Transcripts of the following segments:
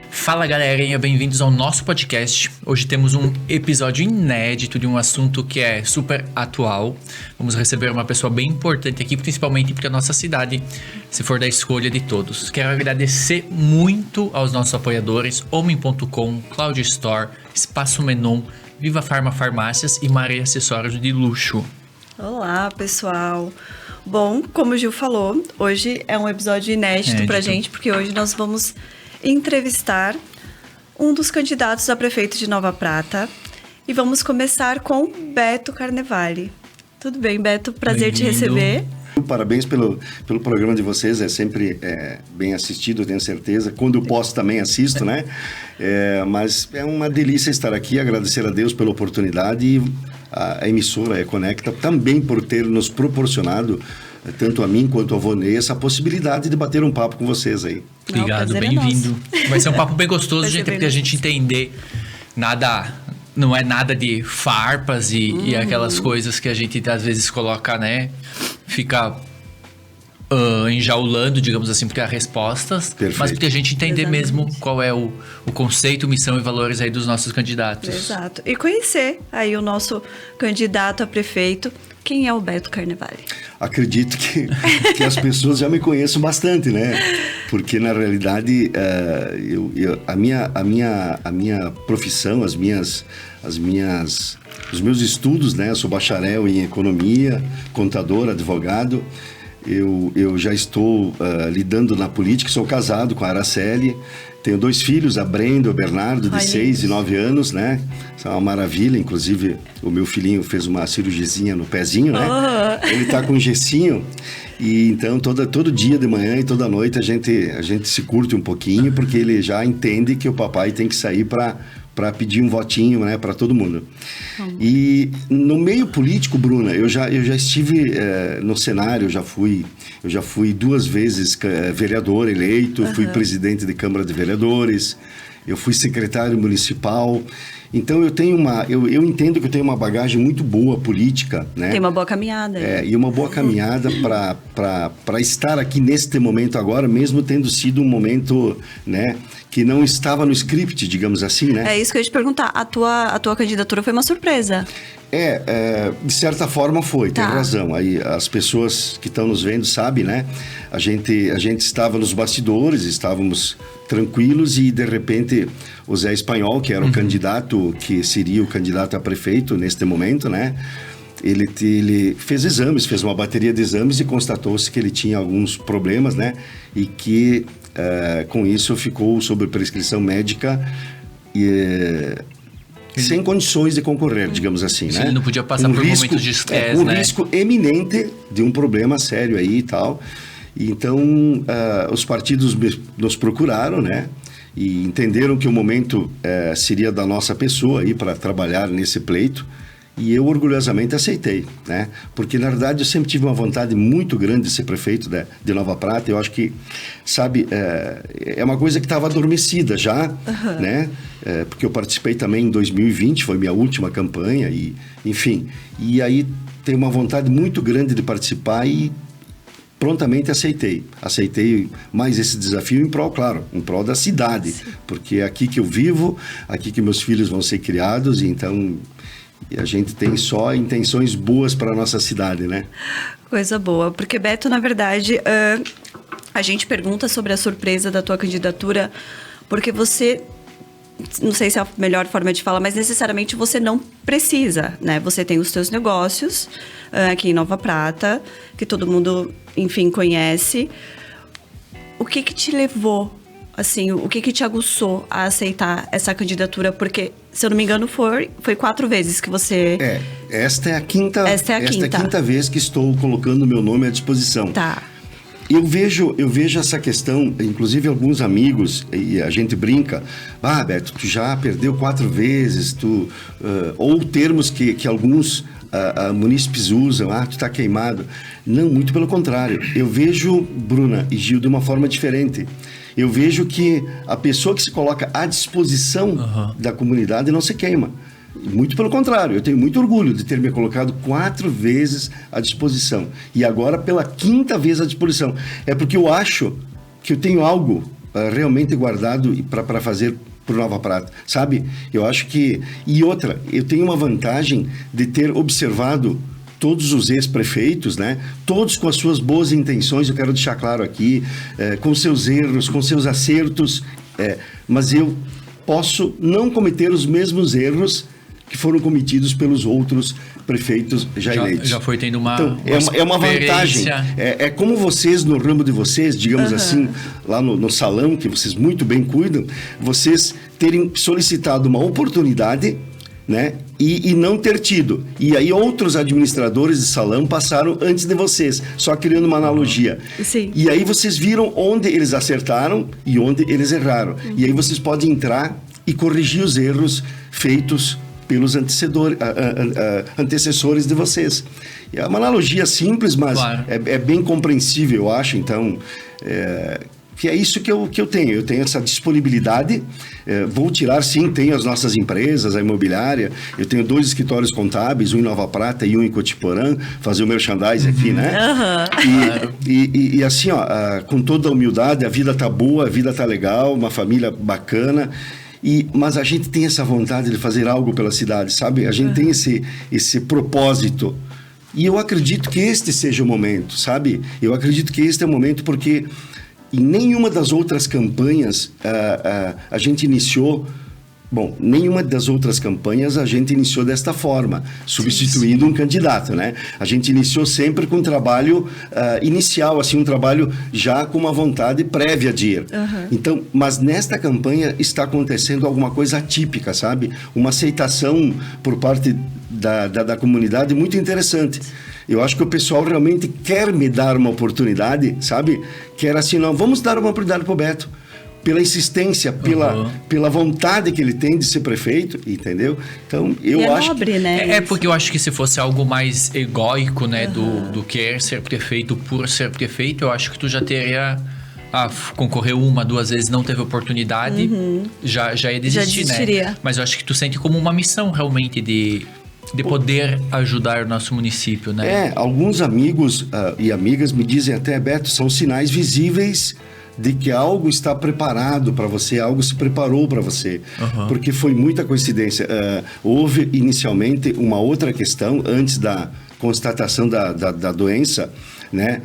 Fala galerinha, bem-vindos ao nosso podcast. Hoje temos um episódio inédito de um assunto que é super atual. Vamos receber uma pessoa bem importante aqui, principalmente para a nossa cidade, se for da escolha de todos. Quero agradecer muito aos nossos apoiadores, Homem.com, Cloud Store, Espaço Menon, Viva Farma Farmácias e Maria Acessórios de Luxo. Olá, pessoal. Bom, como o Gil falou, hoje é um episódio inédito pra gente, porque hoje nós vamos entrevistar um dos candidatos a prefeito de Nova Prata e vamos começar com Beto Carnevale. Tudo bem, Beto? Prazer te receber. Parabéns pelo programa de vocês, é sempre bem assistido, tenho certeza. Quando eu posso também assisto, né? Mas é uma delícia estar aqui, agradecer a Deus pela oportunidade e a emissora Econecta também por ter nos proporcionado, tanto a mim quanto a Vonei, essa possibilidade de bater um papo com vocês aí. Obrigado, bem-vindo. Vai ser um papo bem gostoso, gente, porque a gente entender não é nada de farpas e aquelas coisas que a gente às vezes coloca, né? Fica enjaulando, digamos assim, porque há respostas. Perfeito. Mas porque a gente entender mesmo qual é o conceito, missão e valores aí dos nossos candidatos. Exato. E conhecer aí o nosso candidato a prefeito. Quem é o Beto Carnevale? Acredito que as pessoas já me conhecem bastante, né? Porque, na realidade, a minha profissão, os meus estudos, né? Eu sou bacharel em economia, contador, advogado. Eu já estou lidando na política, sou casado com a Araceli. Tenho 2 filhos, a Brenda e o Bernardo, de 6 e 9 anos, né? São uma maravilha. Inclusive, o meu filhinho fez uma cirurgiazinha no pezinho, né? Ele tá com um gessinho. E então, todo dia de manhã e toda noite a gente se curte um pouquinho, porque ele já entende que o papai tem que sair para pedir um votinho, né, para todo mundo. E no meio político, Bruna, eu já estive no cenário, eu já fui 2 vezes vereador eleito, fui presidente de Câmara de Vereadores, eu fui secretário municipal. Então eu entendo que eu tenho uma bagagem muito boa política, né? Tem uma boa caminhada. E uma boa caminhada para estar aqui neste momento agora, mesmo tendo sido um momento, né, que não estava no script, digamos assim, né? É isso que eu ia te perguntar. A tua candidatura foi uma surpresa. De certa forma foi, tem razão. Aí as pessoas que estão nos vendo sabem, né? A gente estava nos bastidores, estávamos tranquilos e de repente o Zé Espanhol, que era o candidato, que seria o candidato a prefeito neste momento, né? Ele fez exames, fez uma bateria de exames e constatou-se que ele tinha alguns problemas, né? E que com isso ficou sob prescrição médica e sem condições de concorrer, digamos assim, né? Ele não podia passar por momentos de estresse, né? Risco eminente de um problema sério aí e tal. E então, os partidos nos procuraram, né? E entenderam que o momento seria da nossa pessoa aí para trabalhar nesse pleito. E eu orgulhosamente aceitei, né? Porque, na verdade, eu sempre tive uma vontade muito grande de ser prefeito de Nova Prata. Eu acho que, sabe, é uma coisa que estava adormecida já, né? Porque eu participei também em 2020, foi minha última campanha, e, enfim. E aí, tenho uma vontade muito grande de participar e prontamente aceitei. Aceitei mais esse desafio em prol, claro, em prol da cidade. Sim. Porque é aqui que eu vivo, aqui que meus filhos vão ser criados, e então... E a gente tem só intenções boas para a nossa cidade, né? Coisa boa. Porque, Beto, na verdade, a gente pergunta sobre a surpresa da tua candidatura, porque você, não sei se é a melhor forma de falar, mas necessariamente você não precisa, né? Você tem os teus negócios aqui em Nova Prata, que todo mundo, enfim, conhece. O que te levou, assim, o que te aguçou a aceitar essa candidatura? Porque, se eu não me engano, foi 4 vezes que você... Esta é a quinta vez que estou colocando o meu nome à disposição. Tá. Eu vejo essa questão, inclusive alguns amigos, e a gente brinca, Beto, tu já perdeu 4 vezes, ou termos que alguns munícipes usam, tu tá queimado. Não, muito pelo contrário. Eu vejo, Bruna e Gil, de uma forma diferente. Eu vejo que a pessoa que se coloca à disposição da comunidade não se queima. Muito pelo contrário, eu tenho muito orgulho de ter me colocado 4 vezes à disposição. E agora pela 5ª vez à disposição. É porque eu acho que eu tenho algo realmente guardado para fazer por Nova Prata, sabe? Eu acho que... E outra, eu tenho uma vantagem de ter observado todos os ex-prefeitos, né? Todos com as suas boas intenções, eu quero deixar claro aqui, com seus erros, com seus acertos, mas eu posso não cometer os mesmos erros que foram cometidos pelos outros prefeitos já eleitos. Já foi tendo uma, então, é uma vantagem. É como vocês, no ramo de vocês, digamos assim, lá no salão, que vocês muito bem cuidam, vocês terem solicitado uma oportunidade, né? E não ter tido. E aí outros administradores de salão passaram antes de vocês, só criando uma analogia. Sim. E aí vocês viram onde eles acertaram e onde eles erraram. E aí vocês podem entrar e corrigir os erros feitos pelos antecessores de vocês. É uma analogia simples, mas claro, é bem compreensível, eu acho. Então, que é isso que eu tenho. Eu tenho essa disponibilidade. Vou tirar, sim, tenho as nossas empresas, a imobiliária. Eu tenho 2 escritórios contábeis, um em Nova Prata e um em Cotiporã, fazer o merchandising aqui, né? E assim, ó, com toda a humildade, a vida tá boa, a vida tá legal, uma família bacana. Mas a gente tem essa vontade de fazer algo pela cidade, sabe? A gente tem esse propósito. E eu acredito que este seja o momento, sabe? Eu acredito que este é o momento porque em nenhuma das outras campanhas a gente iniciou... Bom, nenhuma das outras campanhas a gente iniciou desta forma, substituindo um candidato, né? A gente iniciou sempre com um trabalho inicial, assim, um trabalho já com uma vontade prévia de ir. Então, mas nesta campanha está acontecendo alguma coisa atípica, sabe? Uma aceitação por parte da comunidade muito interessante. Eu acho que o pessoal realmente quer me dar uma oportunidade, sabe? Quer assim, não, vamos dar uma oportunidade pro Beto. Pela insistência, pela vontade que ele tem de ser prefeito, entendeu? Então, eu acho... nobre, né? Porque eu acho que se fosse algo mais egóico, né, do querer ser prefeito por ser prefeito, eu acho que tu já teria... concorreu 1, 2 vezes, não teve oportunidade, já ia desistir, né? Mas eu acho que tu sente como uma missão, realmente, de poder ajudar o nosso município, né? Alguns amigos e amigas me dizem até, Beto, são sinais visíveis de que algo está preparado para você, algo se preparou para você, porque foi muita coincidência. Houve inicialmente uma outra questão antes da constatação da doença, né?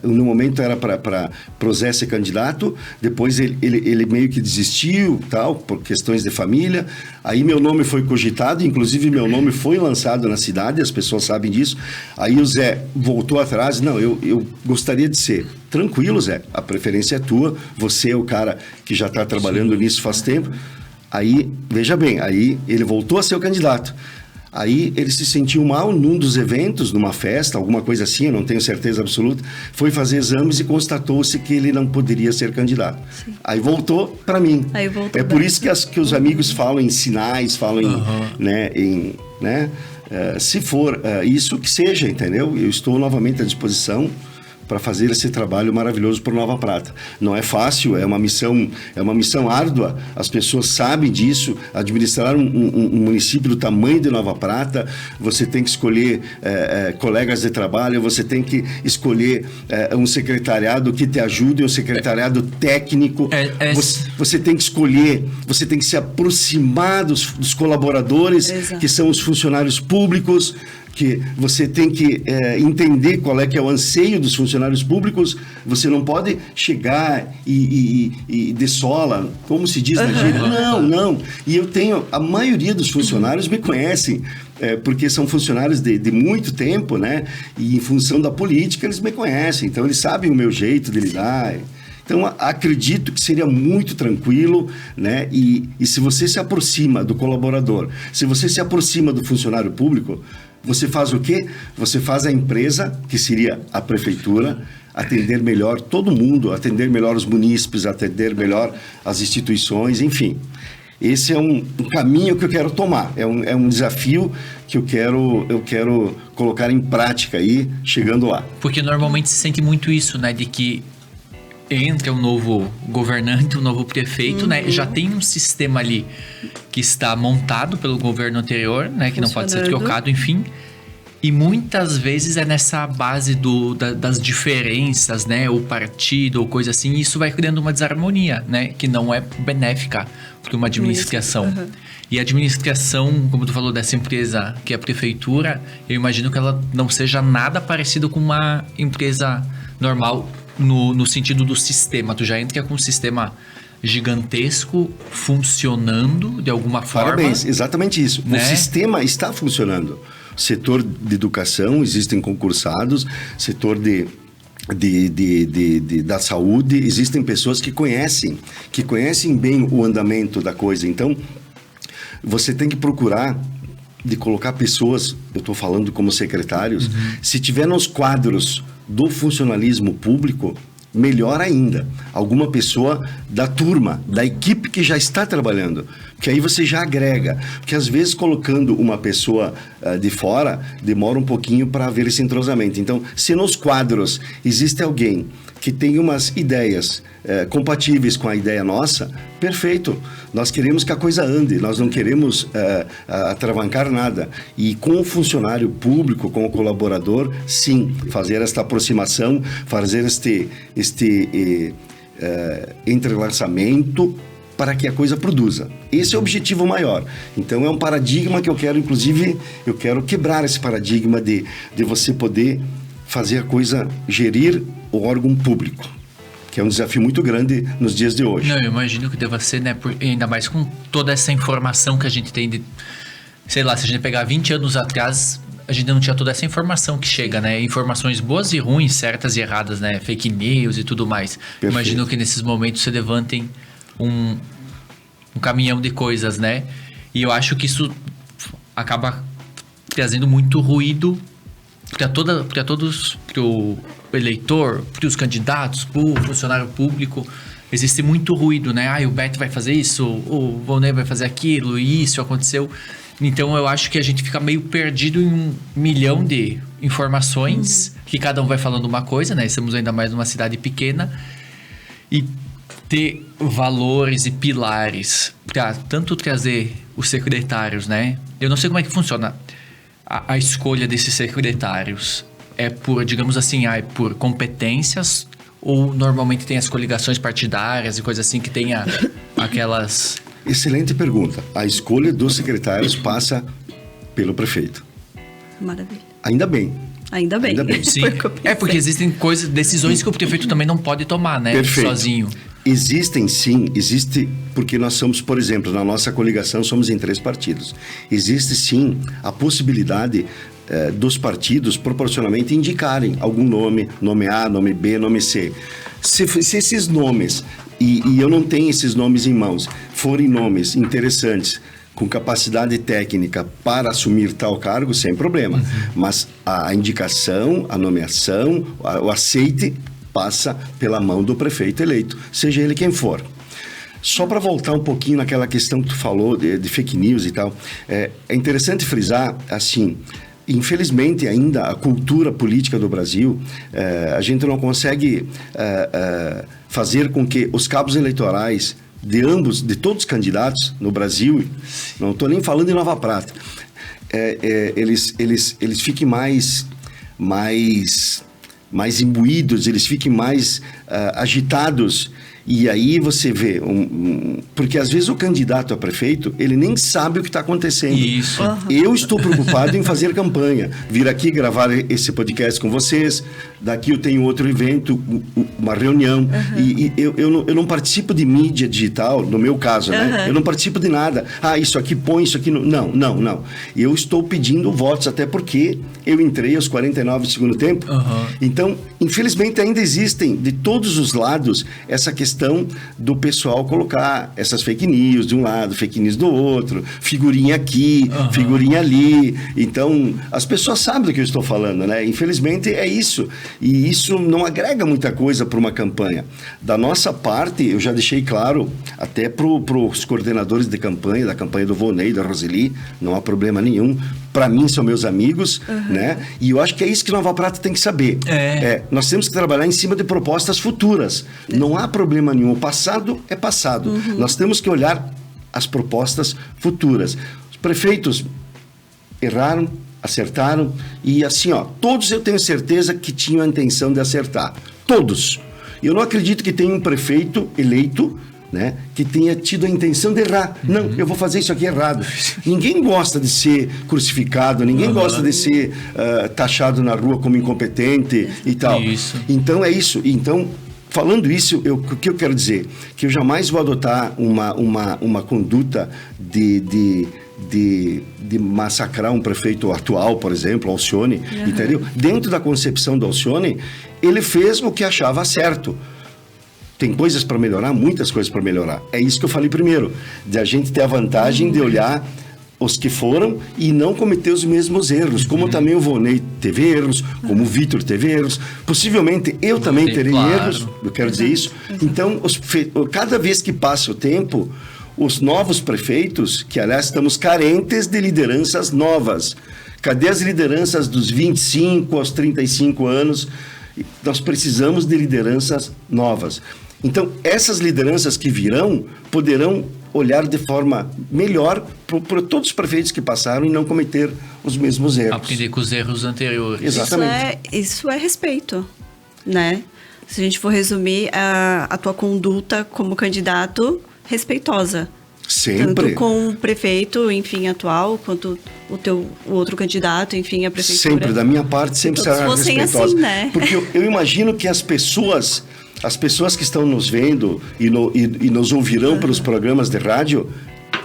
No momento era para o Zé ser candidato, depois ele meio que desistiu, tal, por questões de família. Aí meu nome foi cogitado, inclusive meu nome foi lançado na cidade, as pessoas sabem disso. Aí o Zé voltou atrás, não, eu gostaria de ser. Tranquilo, Zé, a preferência é tua, você é o cara que já está trabalhando nisso faz tempo. Aí, veja bem, aí ele voltou a ser o candidato. Aí ele se sentiu mal num dos eventos, numa festa, alguma coisa assim, eu não tenho certeza absoluta. Foi fazer exames e constatou-se que ele não poderia ser candidato. Sim. Aí voltou para mim. Por isso que os amigos falam em sinais, falam se for isso que seja, entendeu? Eu estou novamente à disposição para fazer esse trabalho maravilhoso por Nova Prata. Não é fácil, é uma missão árdua, as pessoas sabem disso. Administrar um município do tamanho de Nova Prata, você tem que escolher colegas de trabalho, você tem que escolher um secretariado que te ajude, um secretariado técnico, você tem que escolher, você tem que se aproximar dos colaboradores, que são os funcionários públicos, que você tem que entender qual é que é o anseio dos funcionários públicos. Você não pode chegar e dessola, como se diz na gíria. Não. E eu tenho... A maioria dos funcionários me conhecem, porque são funcionários de muito tempo, né? E em função da política, eles me conhecem. Então, eles sabem o meu jeito de lidar. Então, acredito que seria muito tranquilo, né? E se você se aproxima do colaborador, se você se aproxima do funcionário público, você faz o quê? Você faz a empresa, que seria a prefeitura, atender melhor todo mundo, atender melhor os munícipes, atender melhor as instituições, enfim. Esse é um caminho que eu quero tomar, é um desafio que eu quero colocar em prática aí, chegando lá. Porque normalmente se sente muito isso, né? De que entra um novo governante, um novo prefeito, né? Já tem um sistema ali que está montado pelo governo anterior, né? Que não pode ser trocado, enfim. E muitas vezes é nessa base das diferenças, né? Ou partido, ou coisa assim. E isso vai criando uma desarmonia, né? Que não é benéfica para uma administração. E a administração, como tu falou, dessa empresa que é a prefeitura, eu imagino que ela não seja nada parecido com uma empresa normal no sentido do sistema. Tu já entra com um sistema gigantesco funcionando de alguma forma. Parabéns, exatamente isso. Né? O sistema está funcionando. Setor de educação, existem concursados, setor da saúde, existem pessoas que conhecem bem o andamento da coisa. Então, você tem que procurar de colocar pessoas, eu estou falando como secretários, se tiver nos quadros do funcionalismo público, melhor ainda, alguma pessoa da turma, da equipe que já está trabalhando, porque aí você já agrega, porque às vezes colocando uma pessoa de fora, demora um pouquinho para haver esse entrosamento. Então, se nos quadros existe alguém que tem umas ideias compatíveis com a ideia nossa, perfeito. Nós queremos que a coisa ande, nós não queremos atravancar nada. E com o funcionário público, com o colaborador, sim, fazer esta aproximação, fazer este entrelaçamento para que a coisa produza. Esse é o objetivo maior. Então, é um paradigma que eu quero, inclusive, eu quero quebrar esse paradigma de você poder fazer a coisa, gerir o órgão público, que é um desafio muito grande nos dias de hoje. Não, eu imagino que deva ser, né? Ainda mais com toda essa informação que a gente tem de... Sei lá, se a gente pegar 20 anos atrás, a gente não tinha toda essa informação que chega, né? Informações boas e ruins, certas e erradas, né? Fake news e tudo mais. Perfeito. Imagino que nesses momentos se levantem um caminhão de coisas, né? E eu acho que isso acaba trazendo muito ruído para todos, para o eleitor, para os candidatos, para o funcionário público. Existe muito ruído, né? O Beto vai fazer isso, o Volney vai fazer aquilo, e isso aconteceu. Então eu acho que a gente fica meio perdido em 1 milhão de informações, que cada um vai falando uma coisa, né? Estamos ainda mais numa cidade pequena. E ter valores e pilares para tanto trazer os secretários, né? Eu não sei como é que funciona a escolha desses secretários. É por, digamos assim, é por competências, ou normalmente tem as coligações partidárias e coisas assim que tem aquelas... Excelente pergunta. A escolha dos secretários passa pelo prefeito. Maravilha. Ainda bem. Ainda bem. Sim, porque existem decisões que o prefeito também não pode tomar, né? Perfeito. Sozinho. Existe, porque nós somos, por exemplo, na nossa coligação somos em 3 partidos. Existe sim a possibilidade dos partidos proporcionalmente indicarem algum nome A, nome B, nome C. Se esses nomes, e eu não tenho esses nomes em mãos, forem nomes interessantes, com capacidade técnica para assumir tal cargo, sem problema. Mas a indicação, a nomeação, o aceite passa pela mão do prefeito eleito, seja ele quem for. Só para voltar um pouquinho naquela questão que tu falou de fake news e tal, é interessante frisar, assim, infelizmente ainda a cultura política do Brasil, a gente não consegue fazer com que os cabos eleitorais de todos os candidatos no Brasil, não estou nem falando em Nova Prata, eles fiquem mais imbuídos, eles fiquem mais agitados. E aí você vê, porque às vezes o candidato a prefeito, ele nem sabe o que está acontecendo. Isso. Eu estou preocupado em fazer campanha, vir aqui gravar esse podcast com vocês, daqui eu tenho outro evento, uma reunião, e eu não participo de mídia digital, no meu caso, né? Eu não participo de nada. Isso aqui põe, isso aqui... Não. Eu estou pedindo votos, até porque eu entrei aos 49 do segundo tempo. Então, infelizmente, ainda existem, de todos os lados, essa questão do pessoal colocar essas fake news de um lado, fake news do outro, figurinha aqui, figurinha ali. Então, as pessoas sabem do que eu estou falando, né? Infelizmente, é isso. E isso não agrega muita coisa para uma campanha. Da nossa parte, eu já deixei claro, até para os coordenadores de campanha, da campanha do Volney, da Roseli, não há problema nenhum. para mim são meus amigos, né? E eu acho que é isso que Nova Prata tem que saber. Nós temos que trabalhar em cima de propostas futuras. Não há problema nenhum. O passado é passado. Nós temos que olhar as propostas futuras. Os prefeitos erraram, acertaram, e assim, todos eu tenho certeza que tinham a intenção de acertar. Todos. Eu não acredito que tenha um prefeito eleito, né, que tenha tido a intenção de errar. Não, eu vou fazer isso aqui errado. Ninguém gosta de ser crucificado, ninguém gosta de ser taxado na rua como incompetente e tal. Isso. Então é isso. Então, falando isso, o que eu quero dizer? Que eu jamais vou adotar uma conduta de massacrar um prefeito atual, por exemplo, Alcione, entendeu? Dentro da concepção do Alcione, ele fez o que achava certo. Tem coisas para melhorar, muitas coisas para melhorar. É isso que eu falei primeiro, de a gente ter a vantagem de olhar os que foram e não cometer os mesmos erros, como também o Volney teve erros, como o Vitor teve erros, possivelmente eu também terei erros, eu quero dizer isso. Então, cada vez que passa o tempo, os novos prefeitos, que aliás estamos carentes de lideranças novas. Cadê as lideranças dos 25 aos 35 anos? Nós precisamos de lideranças novas. Então, essas lideranças que virão poderão olhar de forma melhor para todos os prefeitos que passaram e não cometer os mesmos erros. Aprender com os erros anteriores. Exatamente. Isso é respeito, né? Se a gente for resumir a tua conduta como candidato, respeitosa. Sempre. Tanto com o prefeito, enfim, atual, quanto o outro candidato, enfim, a prefeitura. Sempre, da minha parte, sempre será respeitosa. Assim, né? Porque eu imagino que as pessoas que estão nos vendo e nos ouvirão pelos programas de rádio,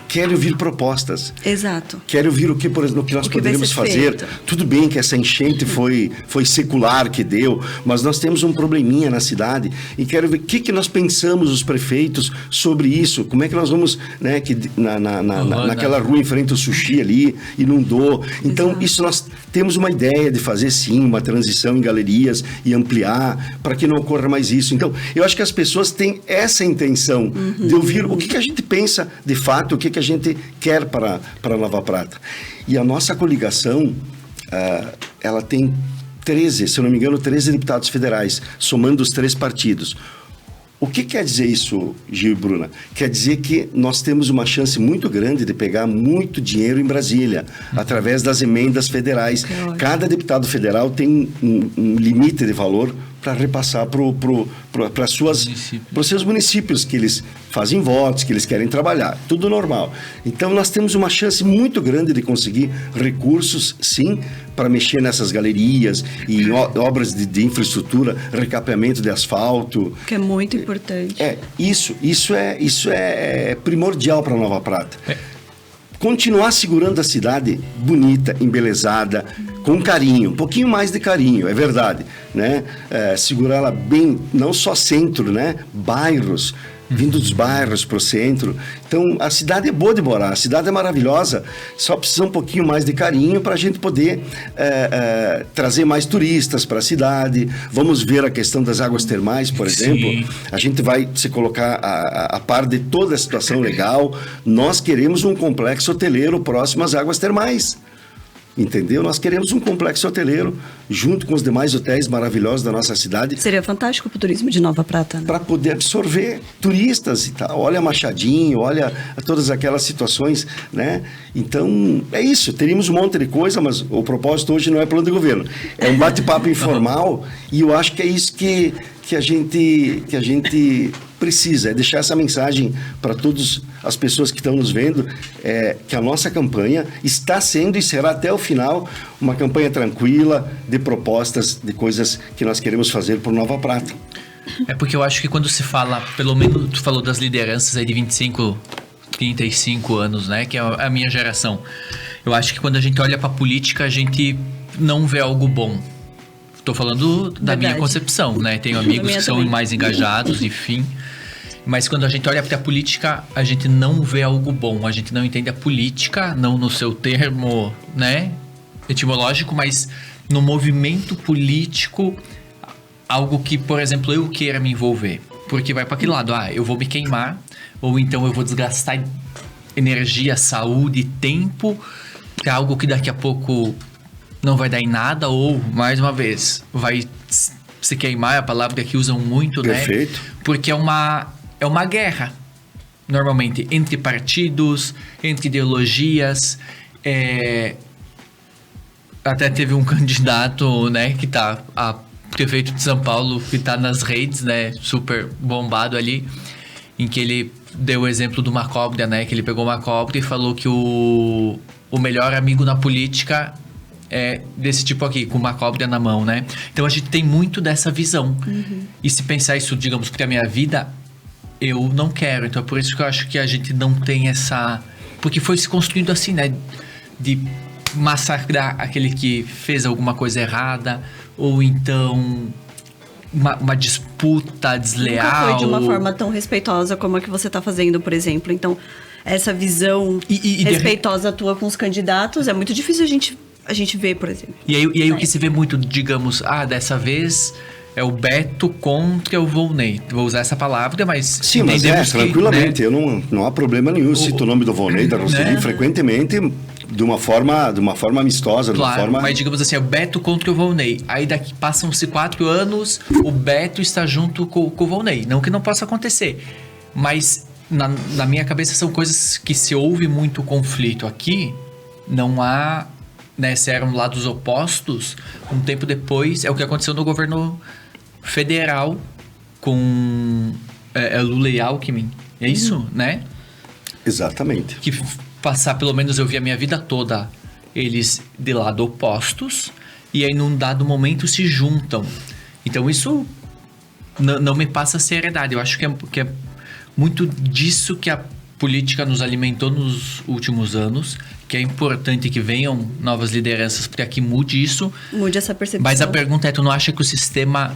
querem ouvir propostas. Exato. Querem ouvir o que nós poderíamos fazer. Feito. Tudo bem que essa enchente foi secular que deu, mas nós temos um probleminha na cidade e quero ver o que nós pensamos, os prefeitos, sobre isso. Como é que nós vamos, né, que naquela rua em frente ao sushi ali, inundou. Então, isso nós temos uma ideia de fazer, sim, uma transição em galerias e ampliar para que não ocorra mais isso. Então, eu acho que as pessoas têm essa intenção de ouvir o que a gente pensa de fato, o que a gente quer para Nova Prata. E a nossa coligação, ela tem 13, se eu não me engano, 13 deputados federais, somando os 3 partidos. O que quer dizer isso, Gil e Bruna? Quer dizer que nós temos uma chance muito grande de pegar muito dinheiro em Brasília, através das emendas federais. Cada deputado federal tem um limite de valor para repassar para os seus municípios, que eles fazem votos, que eles querem trabalhar. Tudo normal. Então, nós temos uma chance muito grande de conseguir recursos, sim, para mexer nessas galerias e obras de infraestrutura, recapeamento de asfalto. Que é muito importante. Isso é primordial para Nova Prata. Continuar segurando a cidade bonita, embelezada, com carinho, um pouquinho mais de carinho, é verdade, né? Segurar ela bem, não só centro, né? Bairros, vindo dos bairros para o centro. Então, a cidade é boa de morar, a cidade é maravilhosa, só precisa um pouquinho mais de carinho para a gente poder trazer mais turistas para a cidade. Vamos ver a questão das águas termais, por exemplo. A gente vai se colocar a par de toda a situação legal. Nós queremos um complexo hoteleiro próximo às águas termais. Entendeu? Nós queremos um complexo hoteleiro junto com os demais hotéis maravilhosos da nossa cidade. Seria fantástico para o turismo de Nova Prata, né? Para poder absorver turistas e tal. Olha Machadinho, olha todas aquelas situações, né? Então, é isso. Teríamos um monte de coisa, mas o propósito hoje não é plano de governo. É um bate-papo informal e eu acho que é isso que a gente precisa, é deixar essa mensagem para todas as pessoas que estão nos vendo, que a nossa campanha está sendo e será até o final uma campanha tranquila de propostas, de coisas que nós queremos fazer por Nova Prata. É porque eu acho que quando se fala, pelo menos tu falou das lideranças aí de 25, 35 anos, né, que é a minha geração. Eu acho que quando a gente olha para a política, a gente não vê algo bom. Estou falando da minha concepção, né? Tenho amigos que são mais engajados, enfim. Mas quando a gente olha para a política, a gente não vê algo bom. A gente não entende a política, não no seu termo, né, etimológico, mas no movimento político, algo que, por exemplo, eu queira me envolver. Porque vai para aquele lado, eu vou me queimar, ou então eu vou desgastar energia, saúde, tempo pra algo que daqui a pouco não vai dar em nada, ou, mais uma vez, vai se queimar, é a palavra que usam muito, Perfeito. né? Porque é uma guerra, normalmente, entre partidos, entre ideologias. Até teve um candidato, né, que tá a prefeito de São Paulo, que tá nas redes, né, super bombado ali, em que ele deu o exemplo de uma cobra, né, que ele pegou uma cobra e falou que o melhor amigo na política é desse tipo aqui, com uma cobra na mão, né? Então a gente tem muito dessa visão. E se pensar isso, digamos, pra minha vida, eu não quero. Então é por isso que eu acho que a gente não tem essa... Porque foi se construindo assim, né? De massacrar aquele que fez alguma coisa errada, ou então uma disputa desleal. Nunca foi de uma forma tão respeitosa como a que você está fazendo, por exemplo. Então, essa visão respeitosa tua com os candidatos é muito difícil a gente ver, por exemplo. E aí o que se vê muito, digamos, dessa vez é o Beto contra o Volney. Vou usar essa palavra, mas... Sim, mas tranquilamente. Né? Não há problema nenhum. Eu cito o nome do Volney, da Roseli, né? Frequentemente, de uma forma amistosa. Claro, de uma forma... mas digamos assim, é o Beto contra o Volney. Aí daqui passam-se 4 anos, o Beto está junto com o Volney. Não que não possa acontecer, mas na minha cabeça são coisas que se houve muito conflito aqui, não há... Né, se eram lados opostos, um tempo depois, é o que aconteceu no governo federal com Lula e Alckmin. É isso, né? Exatamente. Que passar, pelo menos eu vi a minha vida toda, eles de lado opostos, e aí num dado momento se juntam. Então isso não me passa seriedade. Eu acho que é muito disso que a política nos alimentou nos últimos anos, que é importante que venham novas lideranças para que mude isso. Mude essa percepção. Mas a pergunta é, tu não acha que o sistema,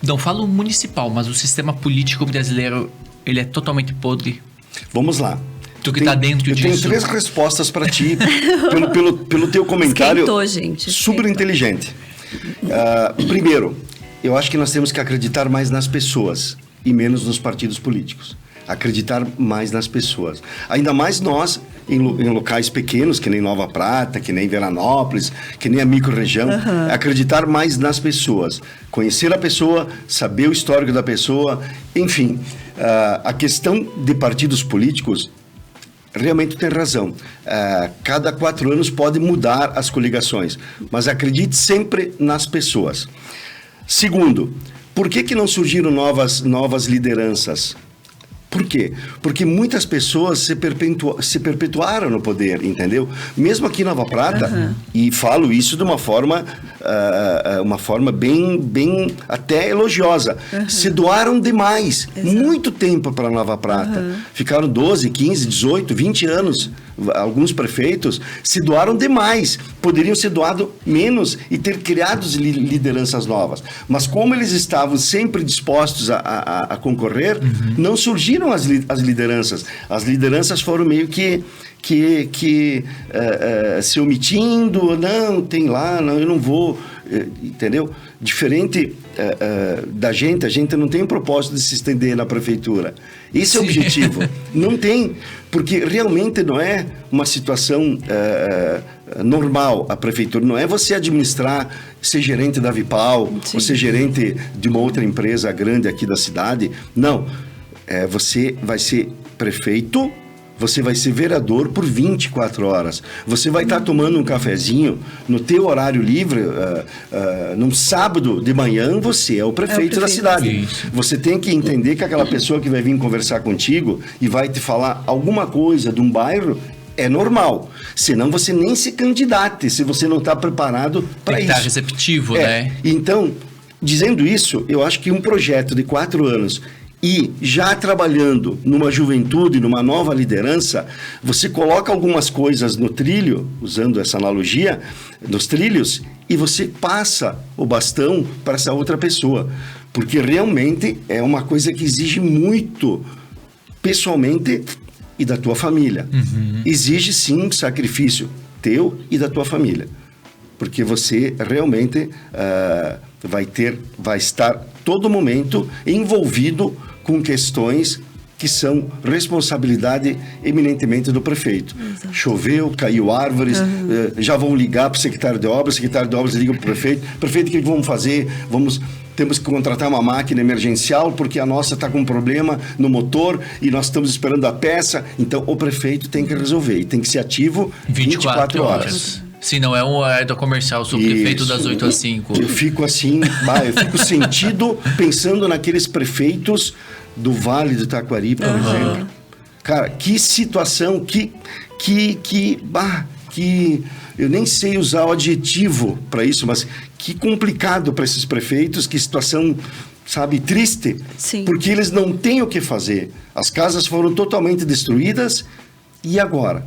não falo municipal, mas o sistema político brasileiro, ele é totalmente podre? Vamos lá. Tu que tá dentro disso. Eu tenho 3 respostas para ti, pelo teu comentário. Esquentou, gente. Super inteligente. Primeiro, eu acho que nós temos que acreditar mais nas pessoas e menos nos partidos políticos. Acreditar mais nas pessoas. Ainda mais nós, em locais pequenos, que nem Nova Prata, que nem Veranópolis, que nem a micro-região. Acreditar mais nas pessoas. Conhecer a pessoa, saber o histórico da pessoa. Enfim, a questão de partidos políticos, realmente tem razão. Cada 4 anos pode mudar as coligações. Mas acredite sempre nas pessoas. Segundo, por que não surgiram novas lideranças? Por quê? Porque muitas pessoas se perpetuaram no poder, entendeu? Mesmo aqui em Nova Prata, e falo isso de uma forma bem até elogiosa, se doaram demais, muito tempo para Nova Prata. Ficaram 12, 15, 18, 20 anos. Alguns prefeitos se doaram demais. Poderiam ser doado menos e ter criado lideranças novas. Mas como eles estavam sempre dispostos a concorrer, não surgiram as lideranças. As lideranças foram meio que se omitindo. Não, tem lá, não, eu não vou, entendeu? Diferente da gente, a gente não tem o propósito de se estender na prefeitura. Esse é o objetivo. Não tem, porque realmente não é uma situação normal a prefeitura. Não é você administrar, ser gerente da Vipal, ou ser gerente de uma outra empresa grande aqui da cidade. Não. Você vai ser prefeito, você vai ser vereador por 24 horas. Você vai estar tomando um cafezinho no teu horário livre, num sábado de manhã, você é o prefeito da cidade. Isso. Você tem que entender que aquela pessoa que vai vir conversar contigo e vai te falar alguma coisa de um bairro, é normal. Senão você nem se candidate, se você não está preparado para isso. Tem que estar receptivo, né? Então, dizendo isso, eu acho que um projeto de 4 anos... E já trabalhando numa juventude, numa nova liderança, você coloca algumas coisas no trilho, usando essa analogia, nos trilhos, e você passa o bastão para essa outra pessoa. Porque realmente é uma coisa que exige muito, pessoalmente, e da tua família. Exige sim um sacrifício teu e da tua família. Porque você realmente vai estar todo momento envolvido com questões que são responsabilidade eminentemente do prefeito. Exato. Choveu, caiu árvores, já vão ligar para o secretário de obras liga para o prefeito. Prefeito, o que vamos fazer? Temos que contratar uma máquina emergencial porque a nossa está com um problema no motor e nós estamos esperando a peça. Então, o prefeito tem que resolver e tem que ser ativo 24 horas. Se não é um horário comercial, sou prefeito das 8 às 5. Eu fico assim, eu fico sentido pensando naqueles prefeitos do Vale do Taquari, por exemplo. Cara, que situação, que eu nem sei usar o adjetivo para isso, mas que complicado para esses prefeitos, que situação, sabe, triste. Sim. Porque eles não têm o que fazer. As casas foram totalmente destruídas, e agora?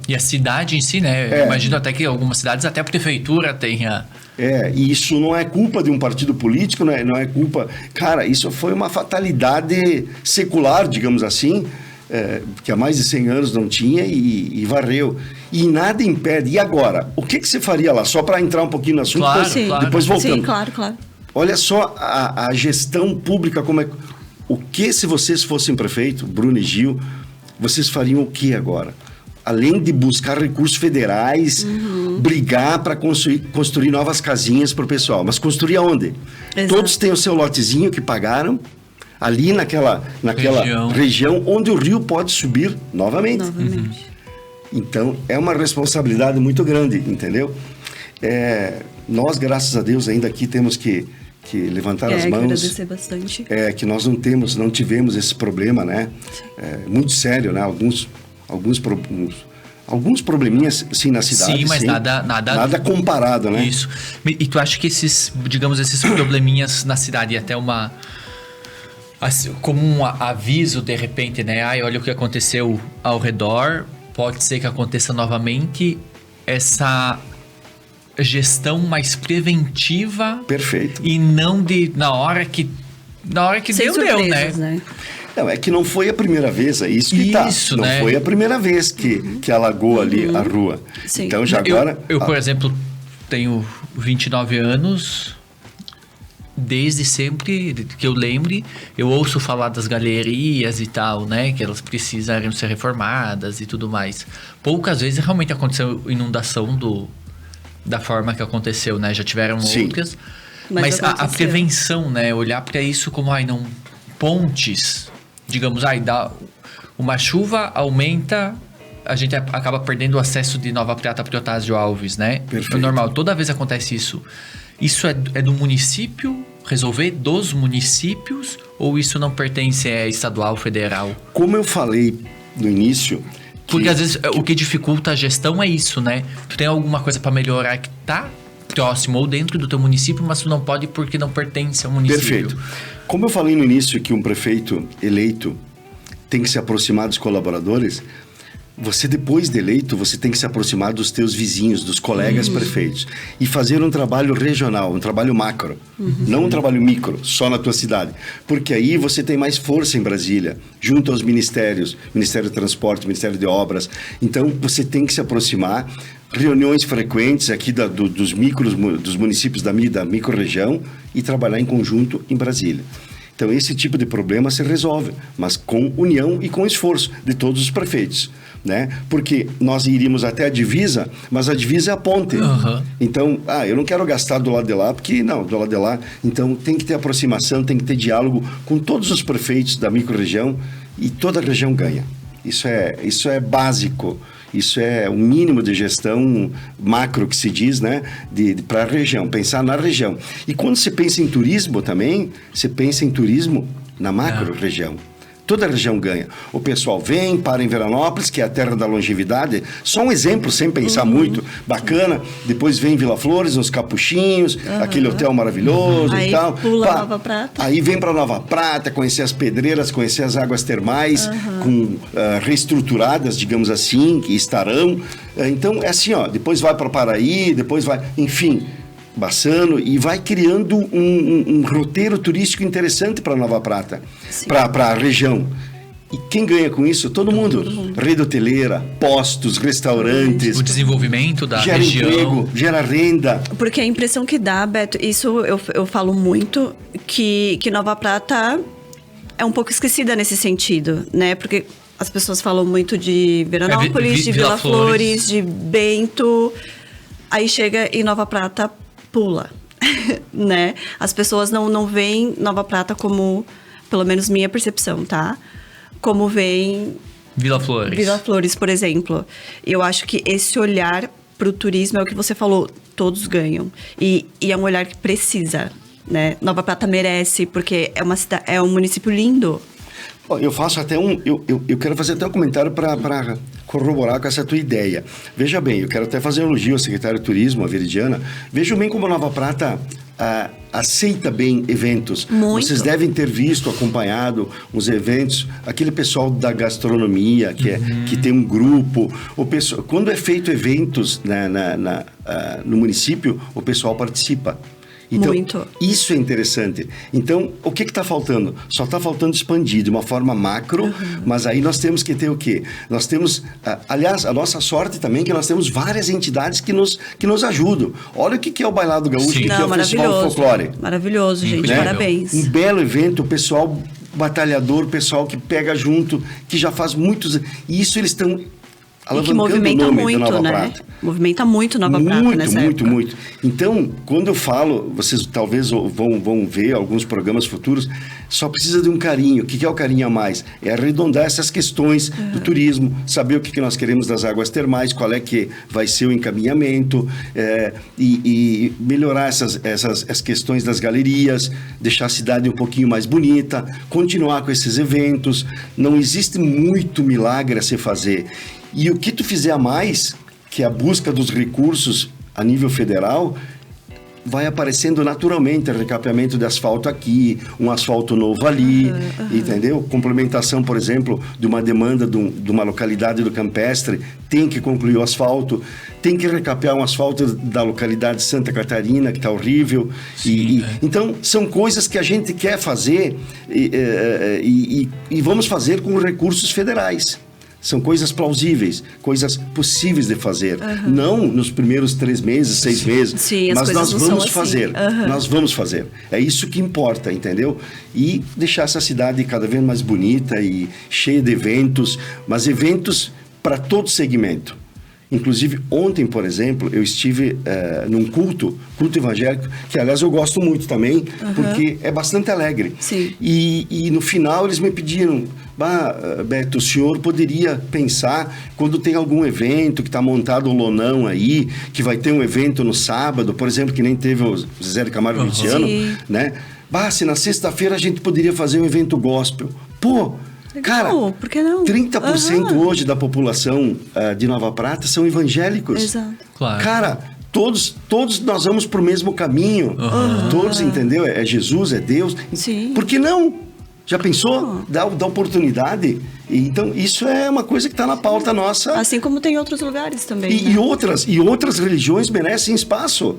E a cidade em si, né? Imagino até que algumas cidades, até a prefeitura tenha... E isso não é culpa de um partido político, não é culpa... Cara, isso foi uma fatalidade secular, digamos assim, que há mais de 100 anos não tinha e varreu. E nada impede. E agora? O que você faria lá? Só para entrar um pouquinho no assunto, depois voltamos. Sim, claro. Olha só a gestão pública, como é... O que se vocês fossem prefeito, Bruno e Gil, vocês fariam o que agora? Além de buscar recursos federais, brigar para construir novas casinhas para o pessoal. Mas construir aonde? Exato. Todos têm o seu lotezinho que pagaram, ali naquela região onde o rio pode subir novamente. Então, é uma responsabilidade muito grande, entendeu? Nós, graças a Deus, ainda aqui temos que levantar as mãos. Agradecer bastante. Que nós não tivemos esse problema, né? Muito sério, né? Alguns probleminhas, sim, na cidade. Sim, mas nada comparado, né? Isso. E tu acha que esses probleminhas na cidade, até como um aviso, de repente, né? Olha o que aconteceu ao redor, pode ser que aconteça novamente, essa gestão mais preventiva. Perfeito. E não na hora que deu, né? Não, é que não foi a primeira vez, é isso que não foi a primeira vez que alagou ali a rua. Sim. Então, já agora... Eu, por exemplo, tenho 29 anos, desde sempre que eu lembre, eu ouço falar das galerias e tal, né? Que elas precisam ser reformadas e tudo mais. Poucas vezes realmente aconteceu inundação da forma que aconteceu, né? Já tiveram outras. Mas a prevenção, né? Olhar para isso como, pontes... Digamos, dá uma chuva, aumenta, a gente acaba perdendo o acesso de Nova Prata para Otásio Alves, né? Perfeito. É normal, toda vez acontece isso. Isso é do município, resolver dos municípios, ou isso não pertence a estadual, federal? Como eu falei no início... Porque às vezes o que dificulta a gestão é isso, né? Tu tem alguma coisa para melhorar que tá próximo ou dentro do teu município, mas tu não pode porque não pertence ao município. Perfeito. Como eu falei no início que um prefeito eleito tem que se aproximar dos colaboradores, você depois de eleito, você tem que se aproximar dos teus vizinhos, dos colegas prefeitos e fazer um trabalho regional, um trabalho macro, não um trabalho micro, só na tua cidade. Porque aí você tem mais força em Brasília, junto aos ministérios, Ministério do Transporte, Ministério de Obras. Então, você tem que se aproximar, reuniões frequentes aqui dos municípios da micro-região e trabalhar em conjunto em Brasília. Então, esse tipo de problema se resolve, mas com união e com esforço de todos os prefeitos, né? Porque nós iríamos até a divisa, mas a divisa é a ponte. Então, eu não quero gastar do lado de lá, porque não, do lado de lá. Então, tem que ter aproximação, tem que ter diálogo com todos os prefeitos da micro-região e toda a região ganha. Isso é básico. Isso é o mínimo de gestão macro que se diz, né? Para a região, pensar na região. E quando se pensa em turismo também, se pensa em turismo na macro-região. Toda a região ganha. O pessoal vem, para em Veranópolis, que é a terra da longevidade. Só um exemplo, sem pensar muito, bacana. Depois vem Vila Flores, uns capuchinhos, aquele hotel maravilhoso e tal. Aí pula Nova Prata. Aí vem para Nova Prata, conhecer as pedreiras, conhecer as águas termais, reestruturadas, digamos assim, que estarão. Então, é assim, depois vai para Paraí, depois vai... Enfim... Bassano, e vai criando um roteiro turístico interessante para Nova Prata, para a região. E quem ganha com isso? Todo mundo. Rede hoteleira, postos, restaurantes. O desenvolvimento da gera região. Emprego, gera renda. Porque a impressão que dá, Beto, isso eu falo muito, que Nova Prata é um pouco esquecida nesse sentido, né? Porque as pessoas falam muito de Veranópolis, de Vila Flores, de Bento. Aí chega em Nova Prata, pula, né? As pessoas não veem Nova Prata como, pelo menos minha percepção, tá? Como veem Vila Flores. Vila Flores, por exemplo. Eu acho que esse olhar pro turismo é o que você falou, todos ganham. E é um olhar que precisa, né? Nova Prata merece, porque é um município lindo. Eu faço até eu quero fazer até um comentário para corroborar com essa tua ideia. Veja bem, eu quero até fazer um elogio ao secretário de Turismo, a Veridiana. Veja bem como a Nova Prata aceita bem eventos. Muito. Vocês devem ter visto, acompanhado os eventos, aquele pessoal da gastronomia, que tem um grupo. Quando é feito eventos no município, o pessoal participa. Então, muito. Isso é interessante. Então, o que está faltando? Só está faltando expandir de uma forma macro, mas aí nós temos que ter o quê? Nós temos, aliás, a nossa sorte também é que nós temos várias entidades que nos ajudam. Olha o que é o Bailado Gaúcho, o que é o Festival do Folclore. Maravilhoso, gente, Né? parabéns. Um belo evento, o pessoal batalhador, o pessoal que pega junto, que já faz muitos... E isso eles estão... E que movimenta muito, né? Prata. Movimenta muito Nova Prata nessa época. Muito. Então, quando eu falo, vocês talvez vão ver alguns programas futuros, só precisa de um carinho. O que é o carinho a mais? É arredondar essas questões do turismo, saber o que nós queremos das águas termais, qual é que vai ser o encaminhamento, e melhorar as questões das galerias, deixar a cidade um pouquinho mais bonita, continuar com esses eventos. Não existe muito milagre a se fazer. E o que tu fizer a mais, que é a busca dos recursos a nível federal, vai aparecendo naturalmente, recapeamento de asfalto aqui, um asfalto novo ali, entendeu? Complementação, por exemplo, de uma demanda de uma localidade do Campestre, tem que concluir o asfalto, tem que recapear um asfalto da localidade de Santa Catarina, que está horrível. Então, são coisas que a gente quer fazer e vamos fazer com recursos federais. São coisas plausíveis, coisas possíveis de fazer. Não nos primeiros 3 meses, 6 meses. Sim, mas nós vamos fazer. Assim. Nós vamos fazer. É isso que importa, entendeu? E deixar essa cidade cada vez mais bonita e cheia de eventos, mas eventos para todo segmento. Inclusive, ontem, por exemplo, eu estive num culto evangélico, que aliás eu gosto muito também, porque é bastante alegre. Sim. E no final eles me pediram, Beto, o senhor poderia pensar, quando tem algum evento que está montado um lonão aí, que vai ter um evento no sábado, por exemplo, que nem teve o Zé de Camargo Luciano, né? Se na sexta-feira a gente poderia fazer um evento gospel. Pô, cara, por que não? 30% hoje da população de Nova Prata são evangélicos. Exato. Claro. Cara, todos nós vamos para o mesmo caminho. Todos, entendeu? É Jesus, é Deus. Sim. Por que não? Já pensou? Dá oportunidade? Então, isso é uma coisa que está na pauta nossa. Assim como tem em outros lugares também. E outras religiões merecem espaço.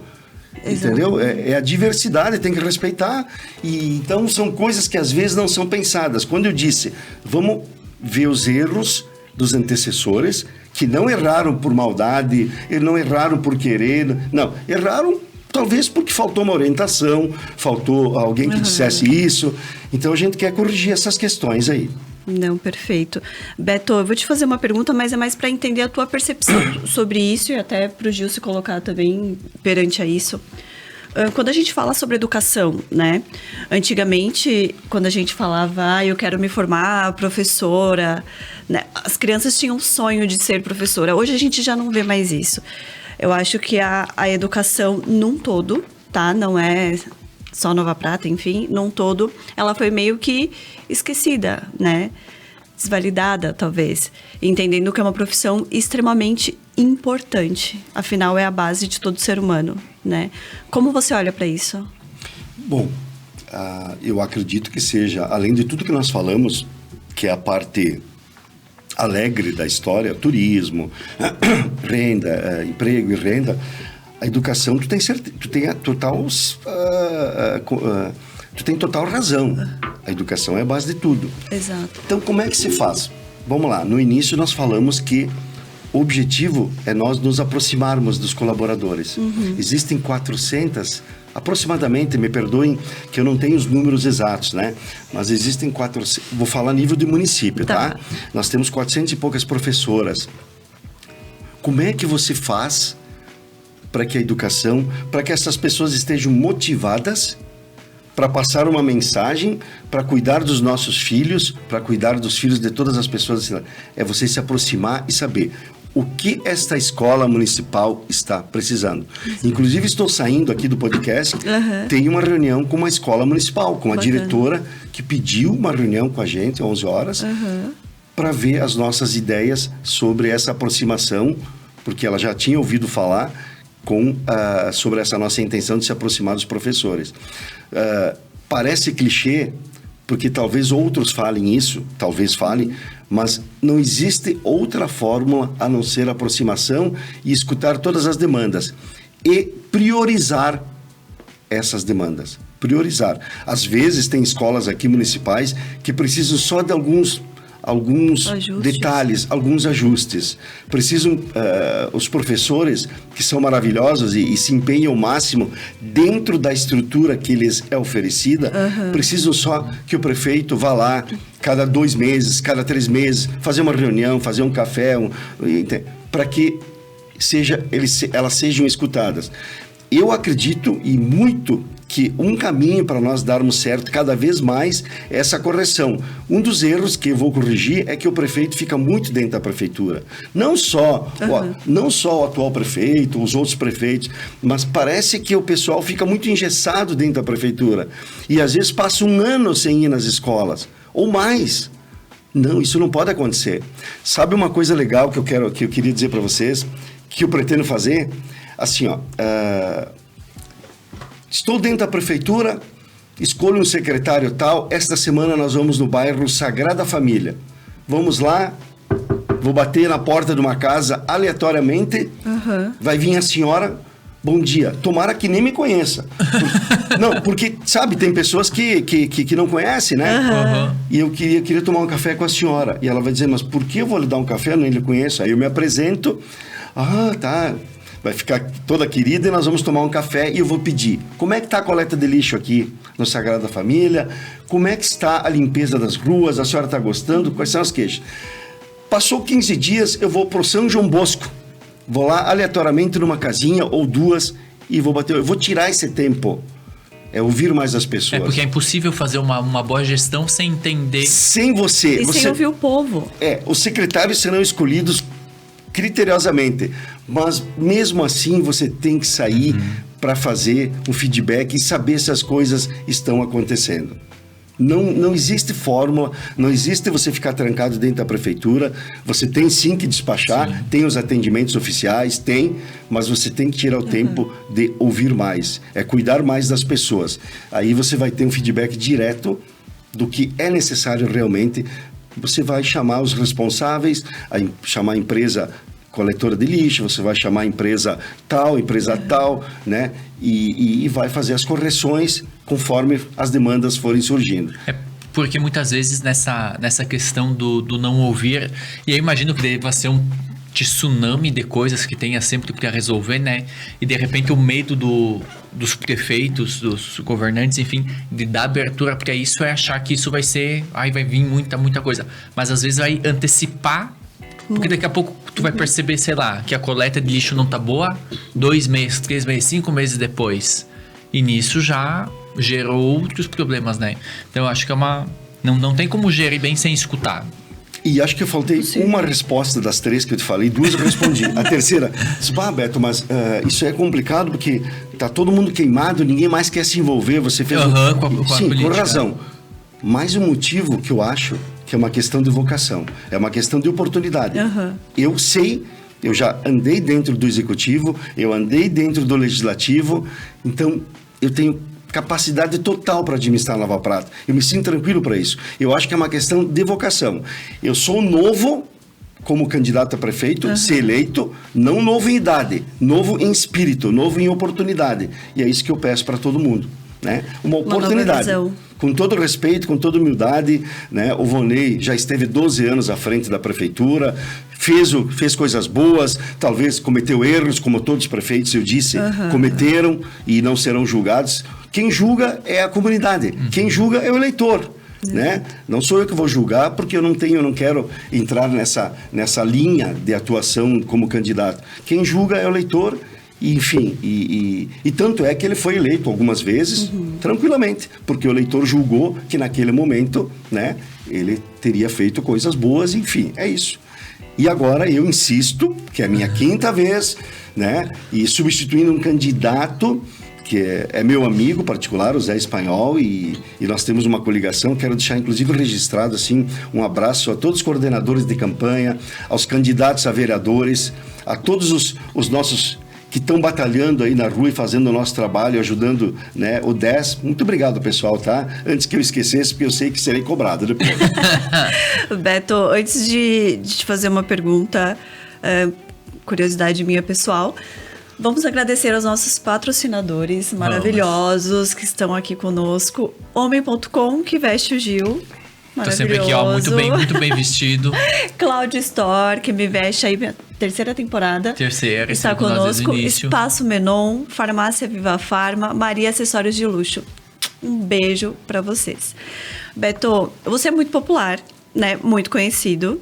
Exato. Entendeu? É a diversidade, tem que respeitar. Então, são coisas que às vezes não são pensadas. Quando eu disse, vamos ver os erros dos antecessores, que não erraram por maldade, não erraram por querer, não, erraram talvez porque faltou uma orientação, faltou alguém que dissesse isso. Então, a gente quer corrigir essas questões aí. Não, perfeito. Beto, eu vou te fazer uma pergunta, mas é mais para entender a tua percepção sobre isso e até para o Gil se colocar também perante a isso. Quando a gente fala sobre educação, né? Antigamente, quando a gente falava, eu quero me formar professora, né? As crianças tinham um sonho de ser professora. Hoje a gente já não vê mais isso. Eu acho que a educação num todo, tá? Não é só Nova Prata, enfim, num todo, ela foi meio que esquecida, né? Desvalidada, talvez. Entendendo que é uma profissão extremamente importante. Afinal, é a base de todo ser humano, né? Como você olha para isso? Bom, eu acredito que seja, além de tudo que nós falamos, que é a parte alegre da história, turismo, renda, emprego e renda, a educação, tu tem total razão. A educação é a base de tudo. Exato. Então, como é que se faz? Vamos lá, no início nós falamos que o objetivo é nós nos aproximarmos dos colaboradores. Existem 400, aproximadamente, me perdoem que eu não tenho os números exatos, né? Mas existem 400, vou falar a nível de município, tá? Nós temos 400 e poucas professoras. Como é que você faz para que a educação, para que essas pessoas estejam motivadas para passar uma mensagem, para cuidar dos nossos filhos, para cuidar dos filhos de todas as pessoas? É você se aproximar e saber o que esta escola municipal está precisando. Inclusive, estou saindo aqui do podcast, tem uma reunião com uma escola municipal, com a diretora que pediu uma reunião com a gente, 11 horas, para ver as nossas ideias sobre essa aproximação, porque ela já tinha ouvido falar sobre essa nossa intenção de se aproximar dos professores. Parece clichê, porque talvez outros falem isso, talvez falem, mas não existe outra fórmula a não ser a aproximação e escutar todas as demandas e priorizar essas demandas. Priorizar. Às vezes tem escolas aqui municipais que precisam só de alguns detalhes, alguns ajustes. Precisam, os professores, que são maravilhosos e se empenham ao máximo dentro da estrutura que lhes é oferecida, precisam só que o prefeito vá lá cada 2 meses, cada 3 meses, fazer uma reunião, fazer um café, para que elas sejam escutadas. Eu acredito e muito que um caminho para nós darmos certo cada vez mais é essa correção. Um dos erros que eu vou corrigir é que o prefeito fica muito dentro da prefeitura. Não só o atual prefeito, os outros prefeitos, mas parece que o pessoal fica muito engessado dentro da prefeitura. E às vezes passa 1 ano sem ir nas escolas, ou mais. Não, isso não pode acontecer. Sabe uma coisa legal que eu queria dizer para vocês, que eu pretendo fazer? Assim, estou dentro da prefeitura, escolho um secretário tal, esta semana nós vamos no bairro Sagrada Família. Vamos lá, vou bater na porta de uma casa aleatoriamente, vai vir a senhora, bom dia, tomara que nem me conheça. Porque, sabe, tem pessoas que não conhecem, né? E eu queria tomar um café com a senhora. E ela vai dizer, mas por que eu vou lhe dar um café? Eu nem lhe conheço. Aí eu me apresento, tá... Vai ficar toda querida e nós vamos tomar um café e eu vou pedir. Como é que está a coleta de lixo aqui no Sagrada Família? Como é que está a limpeza das ruas? A senhora está gostando? Quais são as queixas? Passou 15 dias, eu vou para o São João Bosco. Vou lá aleatoriamente numa casinha ou 2 e vou bater. Eu vou tirar esse tempo. É ouvir mais as pessoas. Porque é impossível fazer uma boa gestão sem entender. Sem você. Sem ouvir o povo. Os secretários serão escolhidos criteriosamente, mas mesmo assim você tem que sair para fazer um feedback e saber se as coisas estão acontecendo. Não existe fórmula, não existe você ficar trancado dentro da prefeitura. Você tem sim que despachar, tem os atendimentos oficiais, mas você tem que tirar o tempo de ouvir mais, cuidar mais das pessoas. Aí você vai ter um feedback direto do que é necessário realmente. Você vai chamar os responsáveis, chamar a empresa coletora de lixo, você vai chamar a empresa tal, né? E vai fazer as correções conforme as demandas forem surgindo. Porque muitas vezes nessa questão do não ouvir, e eu imagino que deva ser um tsunami de coisas que tenha sempre para resolver, né? E de repente o medo dos prefeitos, dos governantes, enfim, de dar abertura para isso é achar que isso vai ser... vai vir muita coisa. Mas às vezes vai antecipar, porque daqui a pouco tu vai perceber, sei lá, que a coleta de lixo não tá boa 2 meses, 3 meses, 5 meses depois. E nisso já gerou outros problemas, né? Então eu acho que não tem como gerir bem sem escutar. E acho que eu faltei uma resposta das 3 que eu te falei, 2 eu respondi. A terceira, Beto, mas isso é complicado porque tá todo mundo queimado, ninguém mais quer se envolver, você fez... Sim, com razão. Mas o motivo que eu acho que é uma questão de vocação, é uma questão de oportunidade. Eu sei, eu já andei dentro do executivo, eu andei dentro do legislativo, então eu tenho capacidade total para administrar Nova Prata. Eu me sinto tranquilo para isso. Eu acho que é uma questão de vocação. Eu sou novo como candidato a prefeito, ser eleito, não novo em idade, novo em espírito, novo em oportunidade. E é isso que eu peço para todo mundo. né? Uma nova oportunidade. visão. Com todo respeito, com toda humildade, né? O Vonei já esteve 12 anos à frente da prefeitura, fez coisas boas, talvez cometeu erros, como todos os prefeitos, eu disse, cometeram e não serão julgados. Quem julga é a comunidade, quem julga é o eleitor. Né? Não sou eu que vou julgar, porque eu não quero entrar nessa linha de atuação como candidato. Quem julga é o eleitor. E, enfim, e tanto é que ele foi eleito algumas vezes, tranquilamente, porque o eleitor julgou que naquele momento, né, ele teria feito coisas boas, enfim, é isso. E agora eu insisto, que é a minha quinta vez, né, e substituindo um candidato que é meu amigo particular, o Zé Espanhol, e nós temos uma coligação. Quero deixar, inclusive, registrado assim, um abraço a todos os coordenadores de campanha, aos candidatos a vereadores, a todos os nossos que estão batalhando aí na rua e fazendo o nosso trabalho, ajudando, né, o 10. Muito obrigado, pessoal, tá? Antes que eu esquecesse, porque eu sei que serei cobrado depois. Beto, antes de te fazer uma pergunta, curiosidade minha pessoal, vamos agradecer aos nossos patrocinadores maravilhosos que estão aqui conosco. Homem.com, que veste o Gil. Tô sempre aqui, ó, muito bem vestido. Cloud Store, que me veste aí, minha terceira temporada. Terceira, está conosco. Espaço Menon, Farmácia Viva Farma, Maria Acessórios de Luxo. Um beijo pra vocês. Beto, você é muito popular, né? Muito conhecido.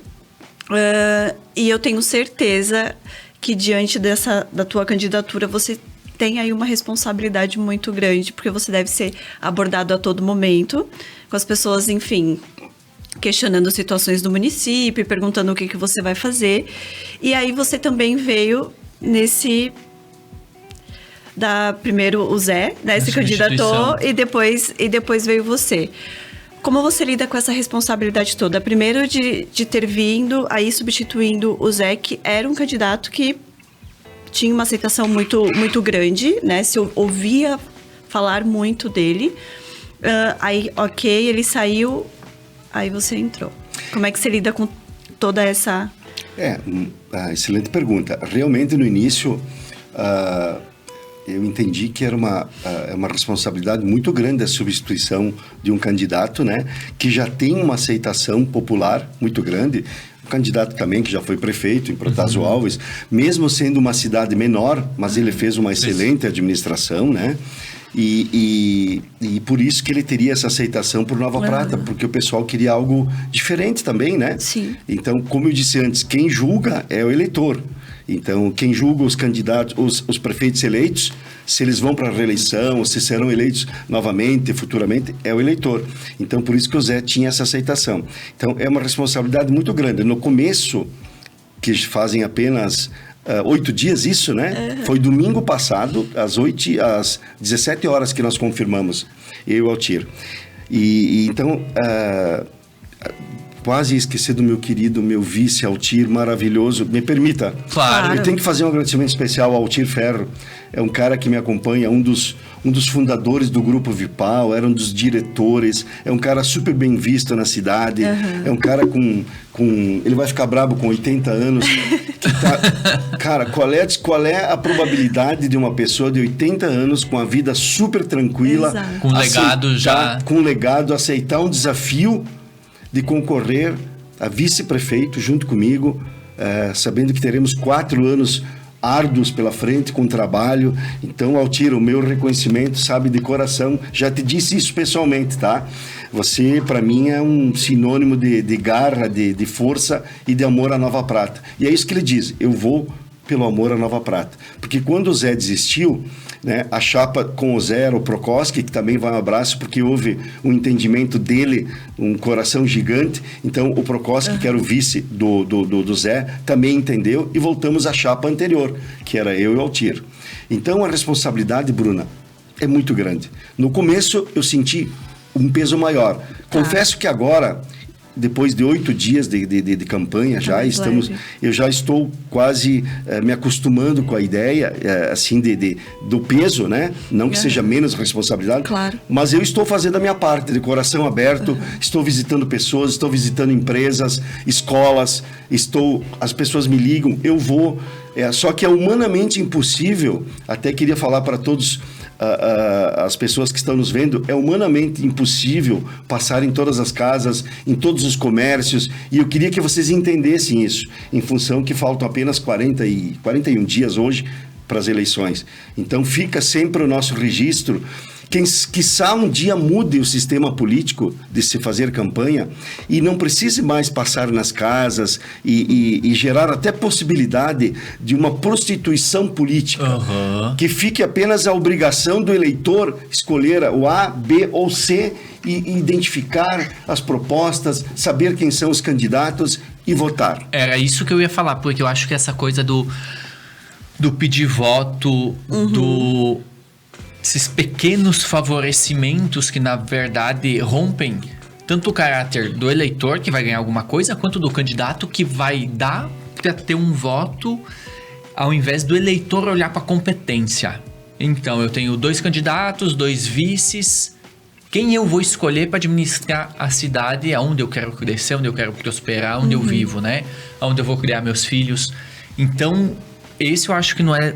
E eu tenho certeza que diante da tua candidatura você tem aí uma responsabilidade muito grande, porque você deve ser abordado a todo momento, com as pessoas, enfim, questionando situações do município, perguntando o que você vai fazer. E aí você também veio primeiro o Zé, né, se candidatou, e depois veio você. Como você lida com essa responsabilidade toda? Primeiro de ter vindo aí substituindo o Zé, que era um candidato que tinha uma aceitação muito, muito grande, né? Se ouvia falar muito dele. Aí, ok, ele saiu, aí você entrou. Como é que você lida com toda essa... Excelente pergunta. Realmente, no início, eu entendi que era uma responsabilidade muito grande a substituição de um candidato, né? Que já tem uma aceitação popular muito grande. Um candidato também que já foi prefeito em Protásio Alves, mesmo sendo uma cidade menor, mas ele fez uma excelente administração, né? E por isso que ele teria essa aceitação por Nova Prata, porque o pessoal queria algo diferente também, né? Sim. Então, como eu disse antes, quem julga é o eleitor. Então, quem julga os candidatos, os prefeitos eleitos, se eles vão para a reeleição, se serão eleitos novamente, futuramente, é o eleitor. Então, por isso que o Zé tinha essa aceitação. Então, é uma responsabilidade muito grande. No começo, que fazem apenas 8 dias isso, né? Foi domingo passado, às 17 horas que nós confirmamos, eu e o Altir. Então, quase esqueci do meu vice Altir, maravilhoso. Me permita. Claro. Eu tenho que fazer um agradecimento especial ao Altir Ferro. É um cara que me acompanha, um dos fundadores do Grupo Vipal, era um dos diretores, é um cara super bem visto na cidade, é um cara com... Ele vai ficar brabo com 80 anos. Cara, qual é a probabilidade de uma pessoa de 80 anos com a vida super tranquila... Exato. Com legado já... Com legado, aceitar um desafio de concorrer a vice-prefeito junto comigo, sabendo que teremos 4 anos árduos pela frente com trabalho. Então, Altir, o meu reconhecimento, sabe, de coração, já te disse isso pessoalmente, tá? Você, para mim, é um sinônimo de garra, de força e de amor à Nova Prata. E é isso que ele diz, eu vou pelo amor à Nova Prata. Porque quando o Zé desistiu, né, a chapa com o Zé, o Prokoski, que também vai um abraço, porque houve um entendimento dele, um coração gigante. Então, o Prokoski, que era o vice do Zé, também entendeu e voltamos à chapa anterior, que era eu e o Altir. Então, a responsabilidade, Bruna, é muito grande. No começo, eu senti um peso maior. Confesso que agora... Depois de 8 dias de campanha, eu já estou quase me acostumando com a ideia, assim, do peso, né? Não que seja menos responsabilidade, claro. Mas eu estou fazendo a minha parte, de coração aberto, estou visitando pessoas, estou visitando empresas, escolas, as pessoas me ligam, eu vou, só que é humanamente impossível, até queria falar para todos as pessoas que estão nos vendo, é humanamente impossível passar em todas as casas, em todos os comércios, e eu queria que vocês entendessem isso, em função que faltam apenas 41 dias hoje para as eleições. Então fica sempre o nosso registro. Quiçá um dia mude o sistema político de se fazer campanha e não precise mais passar nas casas e gerar até possibilidade de uma prostituição política, que fique apenas a obrigação do eleitor escolher o A, B ou C e identificar as propostas, saber quem são os candidatos e votar. Era isso que eu ia falar, porque eu acho que essa coisa do pedir voto, esses pequenos favorecimentos que, na verdade, rompem tanto o caráter do eleitor, que vai ganhar alguma coisa, quanto do candidato, que vai dar para ter um voto, ao invés do eleitor olhar para a competência. Então, eu tenho 2 candidatos, 2 vices. Quem eu vou escolher para administrar a cidade, aonde eu quero crescer, onde eu quero prosperar, onde eu vivo, né? Onde eu vou criar meus filhos. Então, esse eu acho que não é...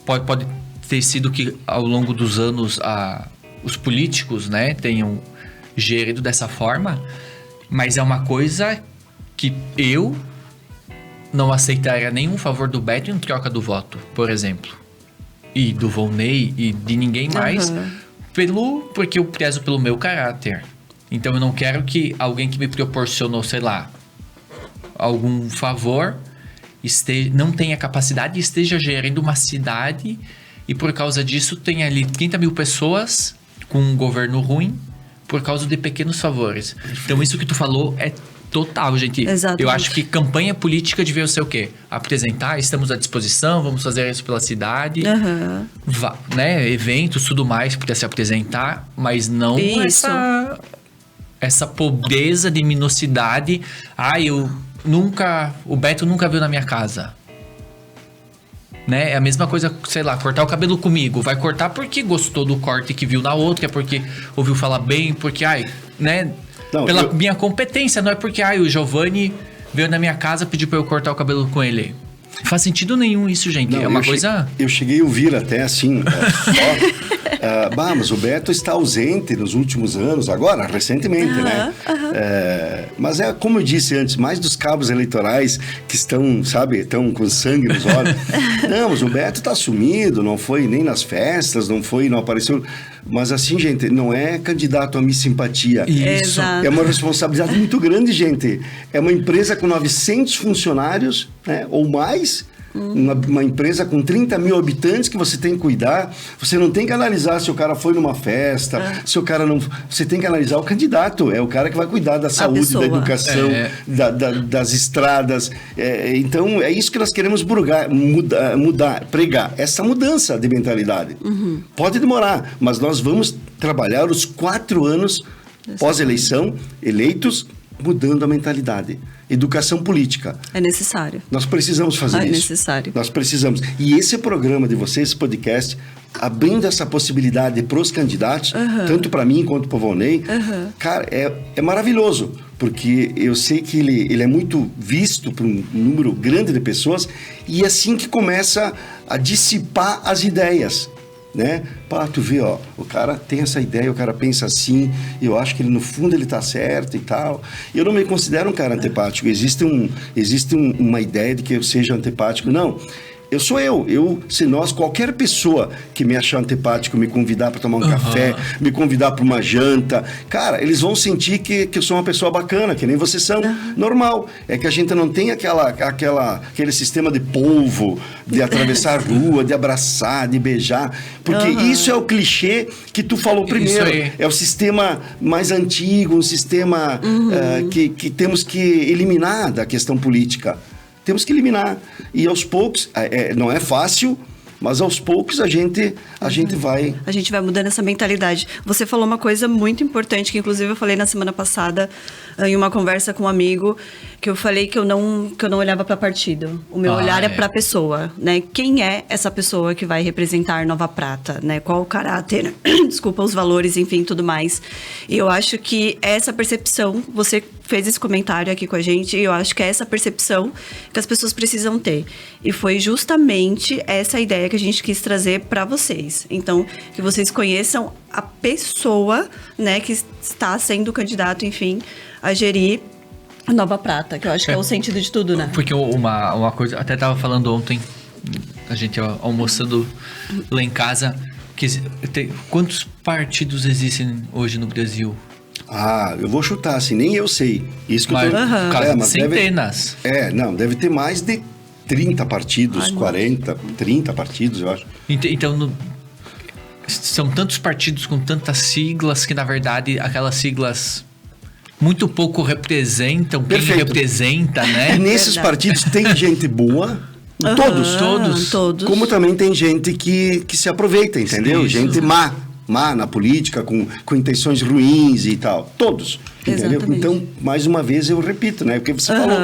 Pode ter sido que ao longo dos anos os políticos, né, tenham gerido dessa forma, mas é uma coisa que eu não aceitaria nenhum favor do Beto em troca do voto, por exemplo, e do Volney e de ninguém mais, porque eu prezo pelo meu caráter. Então eu não quero que alguém que me proporcionou, sei lá, algum favor não tenha capacidade e esteja gerindo uma cidade e por causa disso tem ali 30 mil pessoas com um governo ruim por causa de pequenos favores. Então isso que tu falou é total, gente. Exatamente. Eu acho que campanha política devia ser o quê? Apresentar, estamos à disposição, vamos fazer isso pela cidade, né? Eventos, tudo mais, para se apresentar, mas não essa pobreza de minucidade. O Beto nunca viu na minha casa. Né? É a mesma coisa, sei lá, cortar o cabelo comigo. Vai cortar porque gostou do corte que viu na outra, porque ouviu falar bem, porque, né? Não, pela minha competência, não é porque, o Giovanni veio na minha casa e pediu pra eu cortar o cabelo com ele. Não faz sentido nenhum isso, gente. Não, é uma coisa... Eu cheguei a ouvir até assim, mas o Beto está ausente nos últimos anos, agora, recentemente, né? Mas é como eu disse antes, mais dos cabos eleitorais que estão com sangue nos olhos. Não, mas o Beto está sumido, não foi nem nas festas, não apareceu... Mas assim, gente, não é candidato a Miss Simpatia. Isso. É uma responsabilidade muito grande, gente. É uma empresa com 900 funcionários, né, ou mais. Uma empresa com 30 mil habitantes que você tem que cuidar. Você não tem que analisar se o cara foi numa festa, se o cara não... Você tem que analisar o candidato. É o cara que vai cuidar da saúde, da educação, das estradas. Então, é isso que nós queremos mudar, pregar. Essa mudança de mentalidade. Pode demorar, mas nós vamos trabalhar os 4 anos pós-eleição, eleitos, mudando a mentalidade. Educação política. É necessário. Nós precisamos fazer isso. É necessário. Nós precisamos. E esse programa de vocês, esse podcast, abrindo essa possibilidade para os candidatos, tanto para mim quanto para o Volney, cara, é maravilhoso. Porque eu sei que ele é muito visto por um número grande de pessoas e é assim que começa a dissipar as ideias. Né? Tu vê, o cara tem essa ideia, o cara pensa assim, eu acho que no fundo ele tá certo e tal. Eu não me considero um cara antipático. Existe uma ideia de que eu seja antipático. Não. Eu sou qualquer pessoa que me achar antipático, me convidar para tomar um café, me convidar para uma janta, cara, eles vão sentir que eu sou uma pessoa bacana, que nem vocês são. Normal. É que a gente não tem aquele sistema de polvo, de atravessar a rua, de abraçar, de beijar, porque isso é o clichê que tu falou primeiro. É o sistema mais antigo, um sistema que temos que eliminar da questão política. Temos que eliminar. E aos poucos, não é fácil, mas aos poucos a gente vai... A gente vai mudando essa mentalidade. Você falou uma coisa muito importante, que inclusive eu falei na semana passada em uma conversa com um amigo que eu falei que eu não olhava para partido. O meu olhar é para a pessoa, né? Quem é essa pessoa que vai representar Nova Prata, né? Qual o caráter, desculpa, os valores, enfim, tudo mais. E eu acho que essa percepção, você fez esse comentário aqui com a gente, e eu acho que é essa percepção que as pessoas precisam ter. E foi justamente essa ideia que a gente quis trazer para vocês. Então, que vocês conheçam a pessoa, né, que está sendo candidato, enfim, a gerir Nova Prata, que eu acho que é o sentido de tudo, né? Porque uma coisa, até tava falando ontem, a gente almoçando lá em casa, que quantos partidos existem hoje no Brasil? Eu vou chutar, assim, nem eu sei. Isso que eu tô... Centenas. Deve ter mais de 30 partidos, 40, 30 partidos, eu acho. Então, são tantos partidos com tantas siglas que, na verdade, aquelas siglas muito pouco representam quem representa, né? E nesses partidos tem gente boa, todos. Como também tem gente que se aproveita, entendeu? Isso. Gente má na política, com intenções ruins e tal. Todos, entendeu? Então, mais uma vez, eu repito, né? Porque você falou,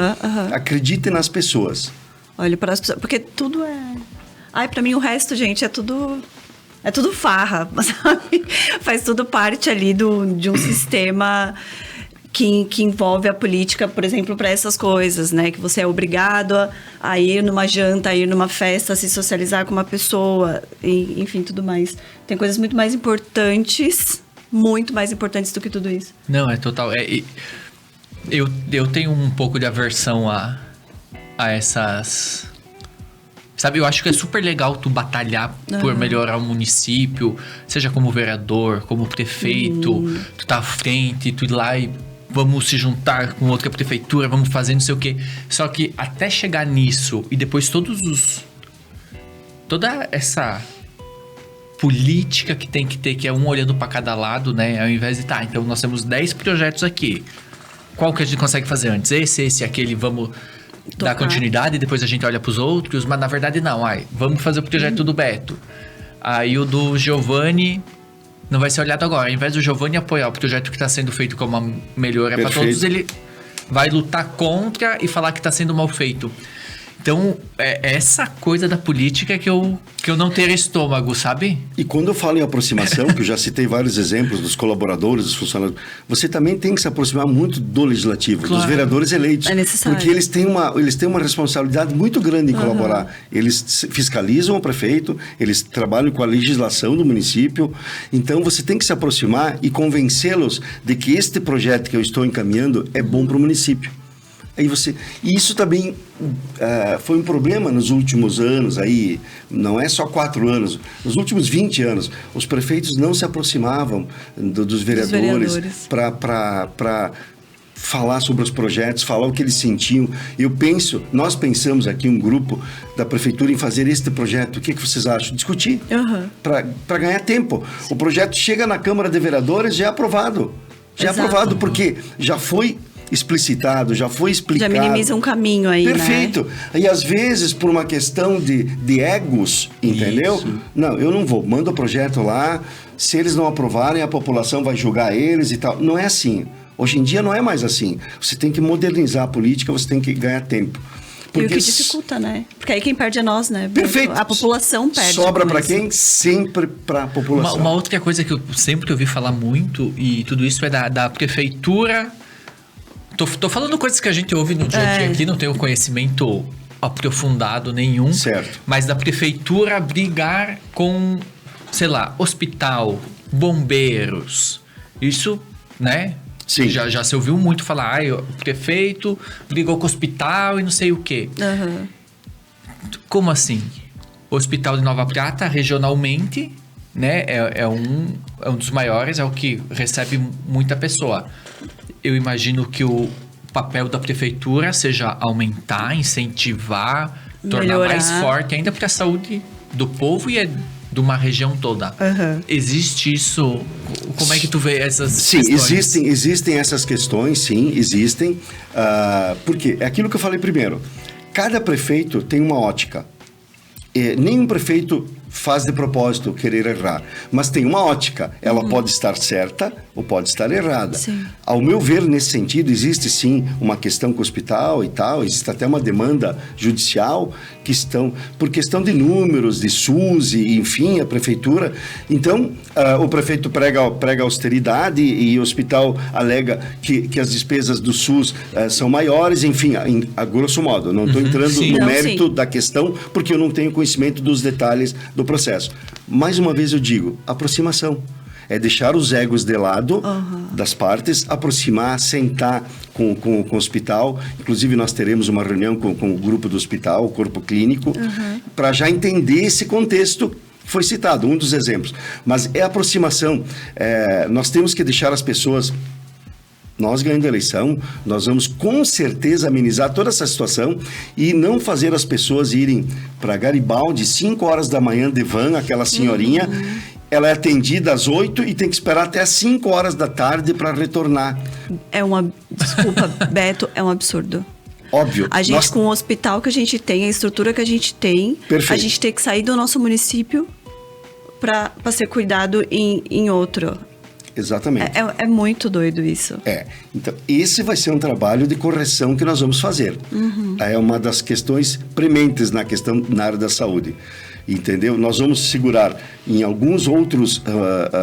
acredite nas pessoas. Olha para as pessoas, porque tudo é... pra mim o resto, gente, é tudo farra, sabe? Faz tudo parte ali de um sistema que envolve a política, por exemplo, para essas coisas, né? Que você é obrigado a ir numa janta, a ir numa festa, a se socializar com uma pessoa, e, enfim, tudo mais. Tem coisas muito mais importantes do que tudo isso. Não, é total. Eu tenho um pouco de aversão a essas... Sabe, eu acho que é super legal tu batalhar por melhorar o município, seja como vereador, como prefeito, tu tá à frente, tu ir lá e vamos se juntar com outra prefeitura, vamos fazer não sei o quê. Só que até chegar nisso e depois toda essa política que tem que ter, que é um olhando para cada lado, né? Ao invés de, então nós temos 10 projetos aqui. Qual que a gente consegue fazer antes? Esse, aquele, vamos... dar continuidade e depois a gente olha pros outros, mas na verdade não, vamos fazer o projeto do Beto. Aí o do Giovanni não vai ser olhado agora. Ao invés do Giovanni apoiar o projeto que está sendo feito como uma melhora para todos, ele vai lutar contra e falar que está sendo mal feito. Então, é essa coisa da política que eu não teria estômago, sabe? E quando eu falo em aproximação, que eu já citei vários exemplos dos colaboradores, dos funcionários, você também tem que se aproximar muito do legislativo, dos vereadores eleitos. É necessário. Porque eles têm uma responsabilidade muito grande em colaborar. Eles fiscalizam o prefeito, eles trabalham com a legislação do município. Então, você tem que se aproximar e convencê-los de que este projeto que eu estou encaminhando é bom para o município. E isso também foi um problema nos últimos anos, não é só 4 anos, nos últimos 20 anos, os prefeitos não se aproximavam dos vereadores para falar sobre os projetos, falar o que eles sentiam. Nós pensamos aqui, um grupo da prefeitura, em fazer este projeto. O que vocês acham? Discutir, para ganhar tempo. O projeto chega na Câmara de Vereadores, já é aprovado. Porque já foi explicitado, já foi explicado. Já minimiza um caminho aí, Perfeito. Né? E às vezes, por uma questão de egos, entendeu? Isso. Não, eu não vou. Manda o projeto lá, se eles não aprovarem, a população vai julgar eles e tal. Não é assim. Hoje em dia não é mais assim. Você tem que modernizar a política, você tem que ganhar tempo. Porque... E o que dificulta, né? Porque aí quem perde é nós, né? Perfeito. A população perde. Sobra para quem? Sempre para a população. Uma outra coisa que eu sempre ouvi falar muito, e tudo isso é da prefeitura... Tô falando coisas que a gente ouve no dia a dia aqui, não tenho conhecimento aprofundado nenhum. Certo. Mas da prefeitura brigar com, sei lá, hospital, bombeiros. Isso, né? Sim. Já se ouviu muito falar, o prefeito brigou com o hospital e não sei o quê. Como assim? O Hospital de Nova Prata, regionalmente, né? É um dos maiores, é o que recebe muita pessoa. Eu imagino que o papel da prefeitura seja aumentar, incentivar, tornar mais forte ainda para a saúde do povo e de uma região toda. Existe isso? Como é que tu vê essas questões? Sim, existem essas questões, sim, existem. Porque é aquilo que eu falei primeiro. Cada prefeito tem uma ótica. Nenhum prefeito faz de propósito querer errar. Mas tem uma ótica. Ela pode estar certa ou pode estar errada. Sim. Ao meu ver, nesse sentido, existe sim uma questão com o hospital e tal, existe até uma demanda judicial por questão de números, de SUS e, enfim, a prefeitura. Então, o prefeito prega austeridade e o hospital alega que as despesas do SUS são maiores, enfim, a grosso modo. Não estou entrando no mérito da questão, porque eu não tenho conhecimento dos detalhes do processo. Mais uma vez eu digo, aproximação. É deixar os egos de lado das partes, aproximar, sentar com o hospital. Inclusive, nós teremos uma reunião com o grupo do hospital, o corpo clínico, para já entender esse contexto. Foi citado, um dos exemplos. Mas é aproximação. Nós temos que deixar as pessoas... Nós ganhando a eleição, nós vamos com certeza amenizar toda essa situação e não fazer as pessoas irem para Garibaldi 5 horas da manhã de van, aquela senhorinha... Ela é atendida às 8 e tem que esperar até às 5 horas da tarde para retornar. Desculpa, Beto, é um absurdo. Óbvio. A gente, com o hospital que a gente tem, a estrutura que a gente tem, Perfeito. A gente tem que sair do nosso município para ser cuidado em outro. Exatamente. É muito doido isso. Então, esse vai ser um trabalho de correção que nós vamos fazer. É uma das questões prementes na área da saúde. Entendeu? Nós vamos segurar em alguns outros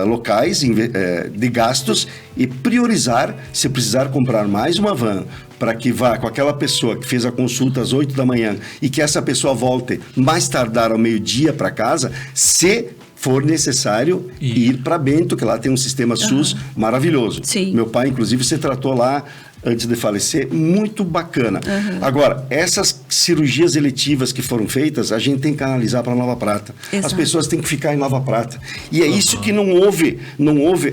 locais de gastos e priorizar, se precisar comprar mais uma van para que vá com aquela pessoa que fez a consulta às 8 da manhã e que essa pessoa volte mais tardar ao meio-dia para casa, se for necessário ir para Bento, que lá tem um sistema SUS maravilhoso. Sim. Meu pai, inclusive, se tratou lá antes de falecer, muito bacana. Agora, essas cirurgias eletivas que foram feitas, a gente tem que analisar para Nova Prata. Exato. As pessoas têm que ficar em Nova Prata. E é isso que não houve,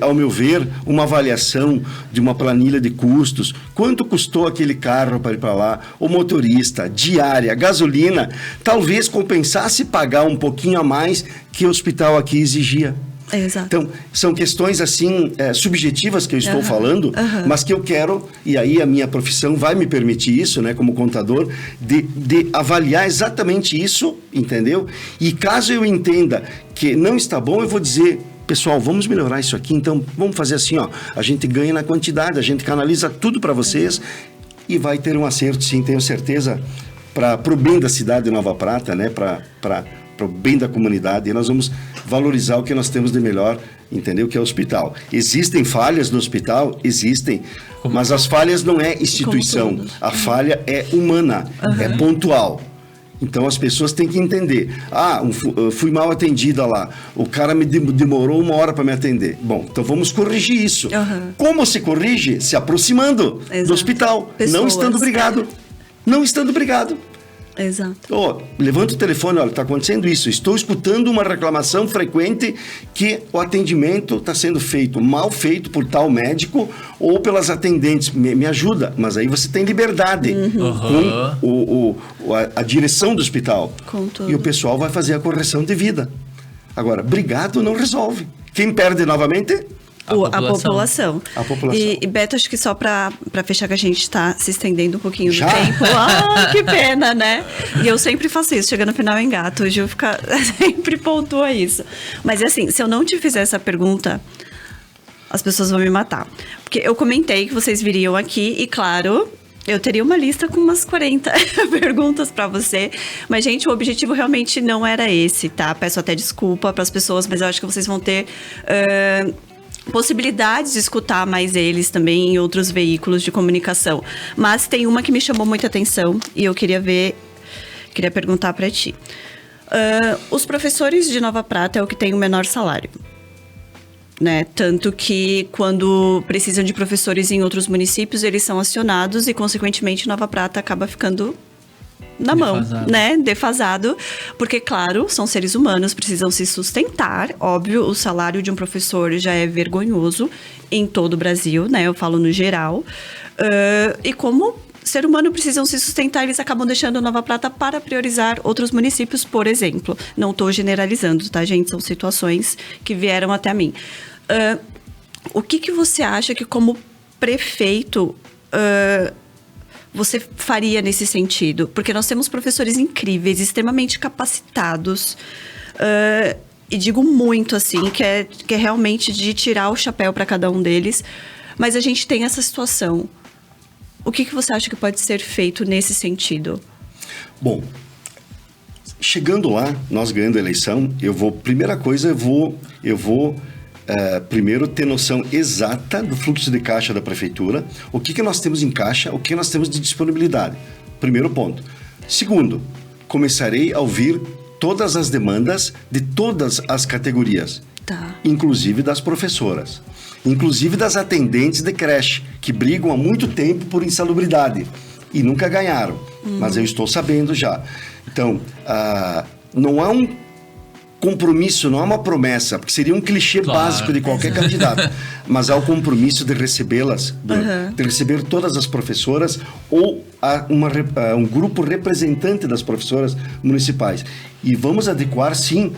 ao meu ver, uma avaliação de uma planilha de custos. Quanto custou aquele carro para ir para lá? O motorista, diária, gasolina, talvez compensasse pagar um pouquinho a mais que o hospital aqui exigia. Exato. Então, são questões assim, subjetivas que eu estou falando, mas que eu quero, e aí a minha profissão vai me permitir isso, né, como contador, de avaliar exatamente isso, entendeu? E caso eu entenda que não está bom, eu vou dizer, pessoal, vamos melhorar isso aqui, então vamos fazer assim, ó, a gente ganha na quantidade, a gente canaliza tudo para vocês e vai ter um acerto, sim, tenho certeza, para o bem da cidade de Nova Prata, né, para o bem da comunidade, e nós vamos valorizar o que nós temos de melhor, entendeu? Que é o hospital. Existem falhas no hospital? Existem. Mas as falhas não é instituição. A falha é humana, é pontual. Então as pessoas têm que entender. Eu fui mal atendida lá. O cara me demorou 1 hora para me atender. Bom, então vamos corrigir isso. Como se corrige? Se aproximando do hospital. Não estando brigado. Não estando brigado. Exato. Levanta o telefone, olha, está acontecendo isso. Estou escutando uma reclamação frequente que o atendimento está sendo mal feito por tal médico ou pelas atendentes. Me ajuda. Mas aí você tem liberdade com a direção do hospital. E o pessoal vai fazer a correção devida. Agora, brigado não resolve. Quem perde novamente? A população. A população. E Beto, acho que só para fechar, que a gente está se estendendo um pouquinho Já? do tempo. Que pena, né? E eu sempre faço isso, chega no final eu engato. Hoje eu sempre pontuo isso. Mas assim, se eu não te fizer essa pergunta, as pessoas vão me matar. Porque eu comentei que vocês viriam aqui e, claro, eu teria uma lista com umas 40 perguntas para você. Mas, gente, o objetivo realmente não era esse, tá? Peço até desculpa para as pessoas, mas eu acho que vocês vão ter... possibilidades de escutar mais eles também em outros veículos de comunicação. Mas tem uma que me chamou muita atenção e eu queria perguntar para ti. Os professores de Nova Prata é o que tem o menor salário, né? Tanto que quando precisam de professores em outros municípios, eles são acionados e, consequentemente, Nova Prata acaba ficando na mão, né? Defasado. Porque, claro, são seres humanos, precisam se sustentar. Óbvio, o salário de um professor já é vergonhoso em todo o Brasil, né? Eu falo no geral. E como ser humano precisam se sustentar, eles acabam deixando Nova Prata para priorizar outros municípios, por exemplo. Não estou generalizando, tá, gente? São situações que vieram até mim. O que você acha que, como prefeito... você faria nesse sentido? Porque nós temos professores incríveis, extremamente capacitados, E digo muito, assim, que é realmente de tirar o chapéu para cada um deles. Mas a gente tem essa situação. O que você acha que pode ser feito nesse sentido? Bom, chegando lá, nós ganhando a eleição, primeira coisa, eu vou primeiro ter noção exata do fluxo de caixa da prefeitura, o que nós temos em caixa, o que nós temos de disponibilidade. Primeiro ponto. Segundo, começarei a ouvir todas as demandas de todas as categorias, inclusive das professoras, inclusive das atendentes de creche, que brigam há muito tempo por insalubridade e nunca ganharam, mas eu estou sabendo já. Então, não há um compromisso, não há uma promessa, porque seria um clichê básico de qualquer candidato, mas há o compromisso de recebê-las, de receber todas as professoras ou um grupo representante das professoras municipais. E vamos adequar, sim,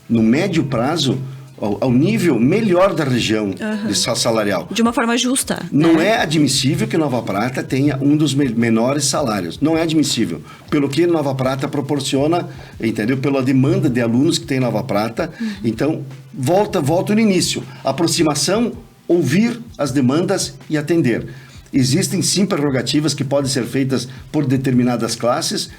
no médio prazo, ao nível melhor da região de salarial. De uma forma justa. Não é admissível que Nova Prata tenha um dos menores salários. Não é admissível. Pelo que Nova Prata proporciona, entendeu? Pela demanda de alunos que tem Nova Prata. Então, volta no início. Aproximação, ouvir as demandas e atender. Existem, sim, prerrogativas que podem ser feitas por determinadas classes,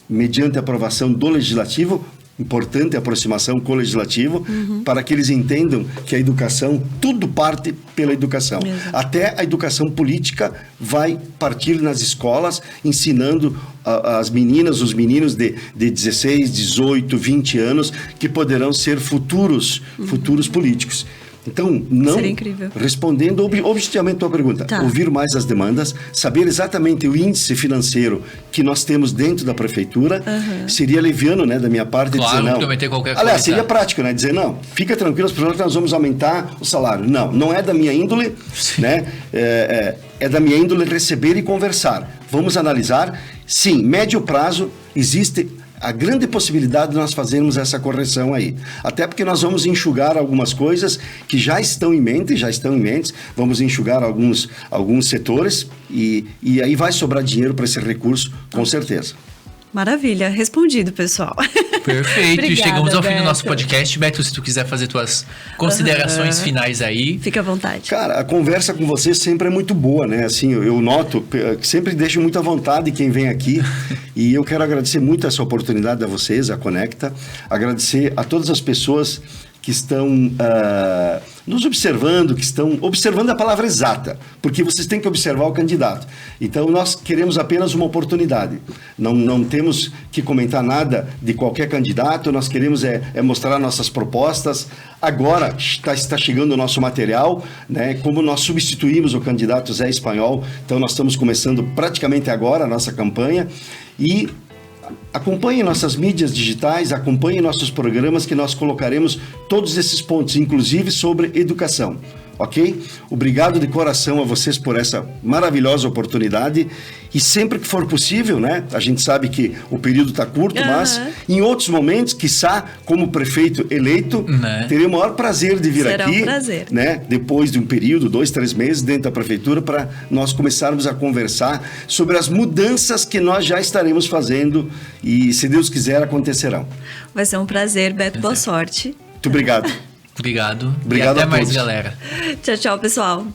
mediante aprovação do legislativo. Importante a aproximação com o legislativo, para que eles entendam que a educação, tudo parte pela educação. Exato. Até a educação política vai partir nas escolas, ensinando as meninas, os meninos de 16, 18, 20 anos, que poderão ser futuros políticos. Então, seria incrível. Respondendo objetivamente a tua pergunta, ouvir mais as demandas, saber exatamente o índice financeiro que nós temos dentro da prefeitura, seria leviano, né, da minha parte, dizer não. Prometer qualquer coisa. Aliás, seria prático, né, dizer não, fica tranquilo, as pessoas que nós vamos aumentar o salário. Não é da minha índole, né, é da minha índole receber e conversar. Vamos analisar. Sim, médio prazo, existe a grande possibilidade de nós fazermos essa correção aí. Até porque nós vamos enxugar algumas coisas que já estão em mente, vamos enxugar alguns setores e aí vai sobrar dinheiro para esse recurso, com certeza. Maravilha, respondido, pessoal. Perfeito. Obrigada, chegamos ao fim do Beto. nosso podcast. Beto, se tu quiser fazer tuas considerações finais aí. Fica à vontade. Cara, a conversa com você sempre é muito boa, né? Assim, eu noto que sempre deixo muito à vontade quem vem aqui. E eu quero agradecer muito essa oportunidade a vocês, a Conecta. Agradecer a todas as pessoas que estão nos observando, que estão observando a palavra exata, porque vocês têm que observar o candidato. Então, nós queremos apenas uma oportunidade. Não temos que comentar nada de qualquer candidato, nós queremos mostrar nossas propostas. Agora está chegando o nosso material, né? Como nós substituímos o candidato Zé Espanhol, então nós estamos começando praticamente agora a nossa campanha e acompanhe nossas mídias digitais, acompanhe nossos programas que nós colocaremos todos esses pontos, inclusive sobre educação, ok? Obrigado de coração a vocês por essa maravilhosa oportunidade e sempre que for possível, né? A gente sabe que o período está curto, mas em outros momentos, quiçá, como prefeito eleito, terei o maior prazer de vir Será aqui, um prazer. né? Depois de um período, 2, 3 meses dentro da prefeitura, para nós começarmos a conversar sobre as mudanças que nós já estaremos fazendo e, se Deus quiser, acontecerão. Vai ser um prazer, Beto. Boa sorte. Muito obrigado. Obrigado. Obrigado e até a mais, todos. galera. Tchau, pessoal.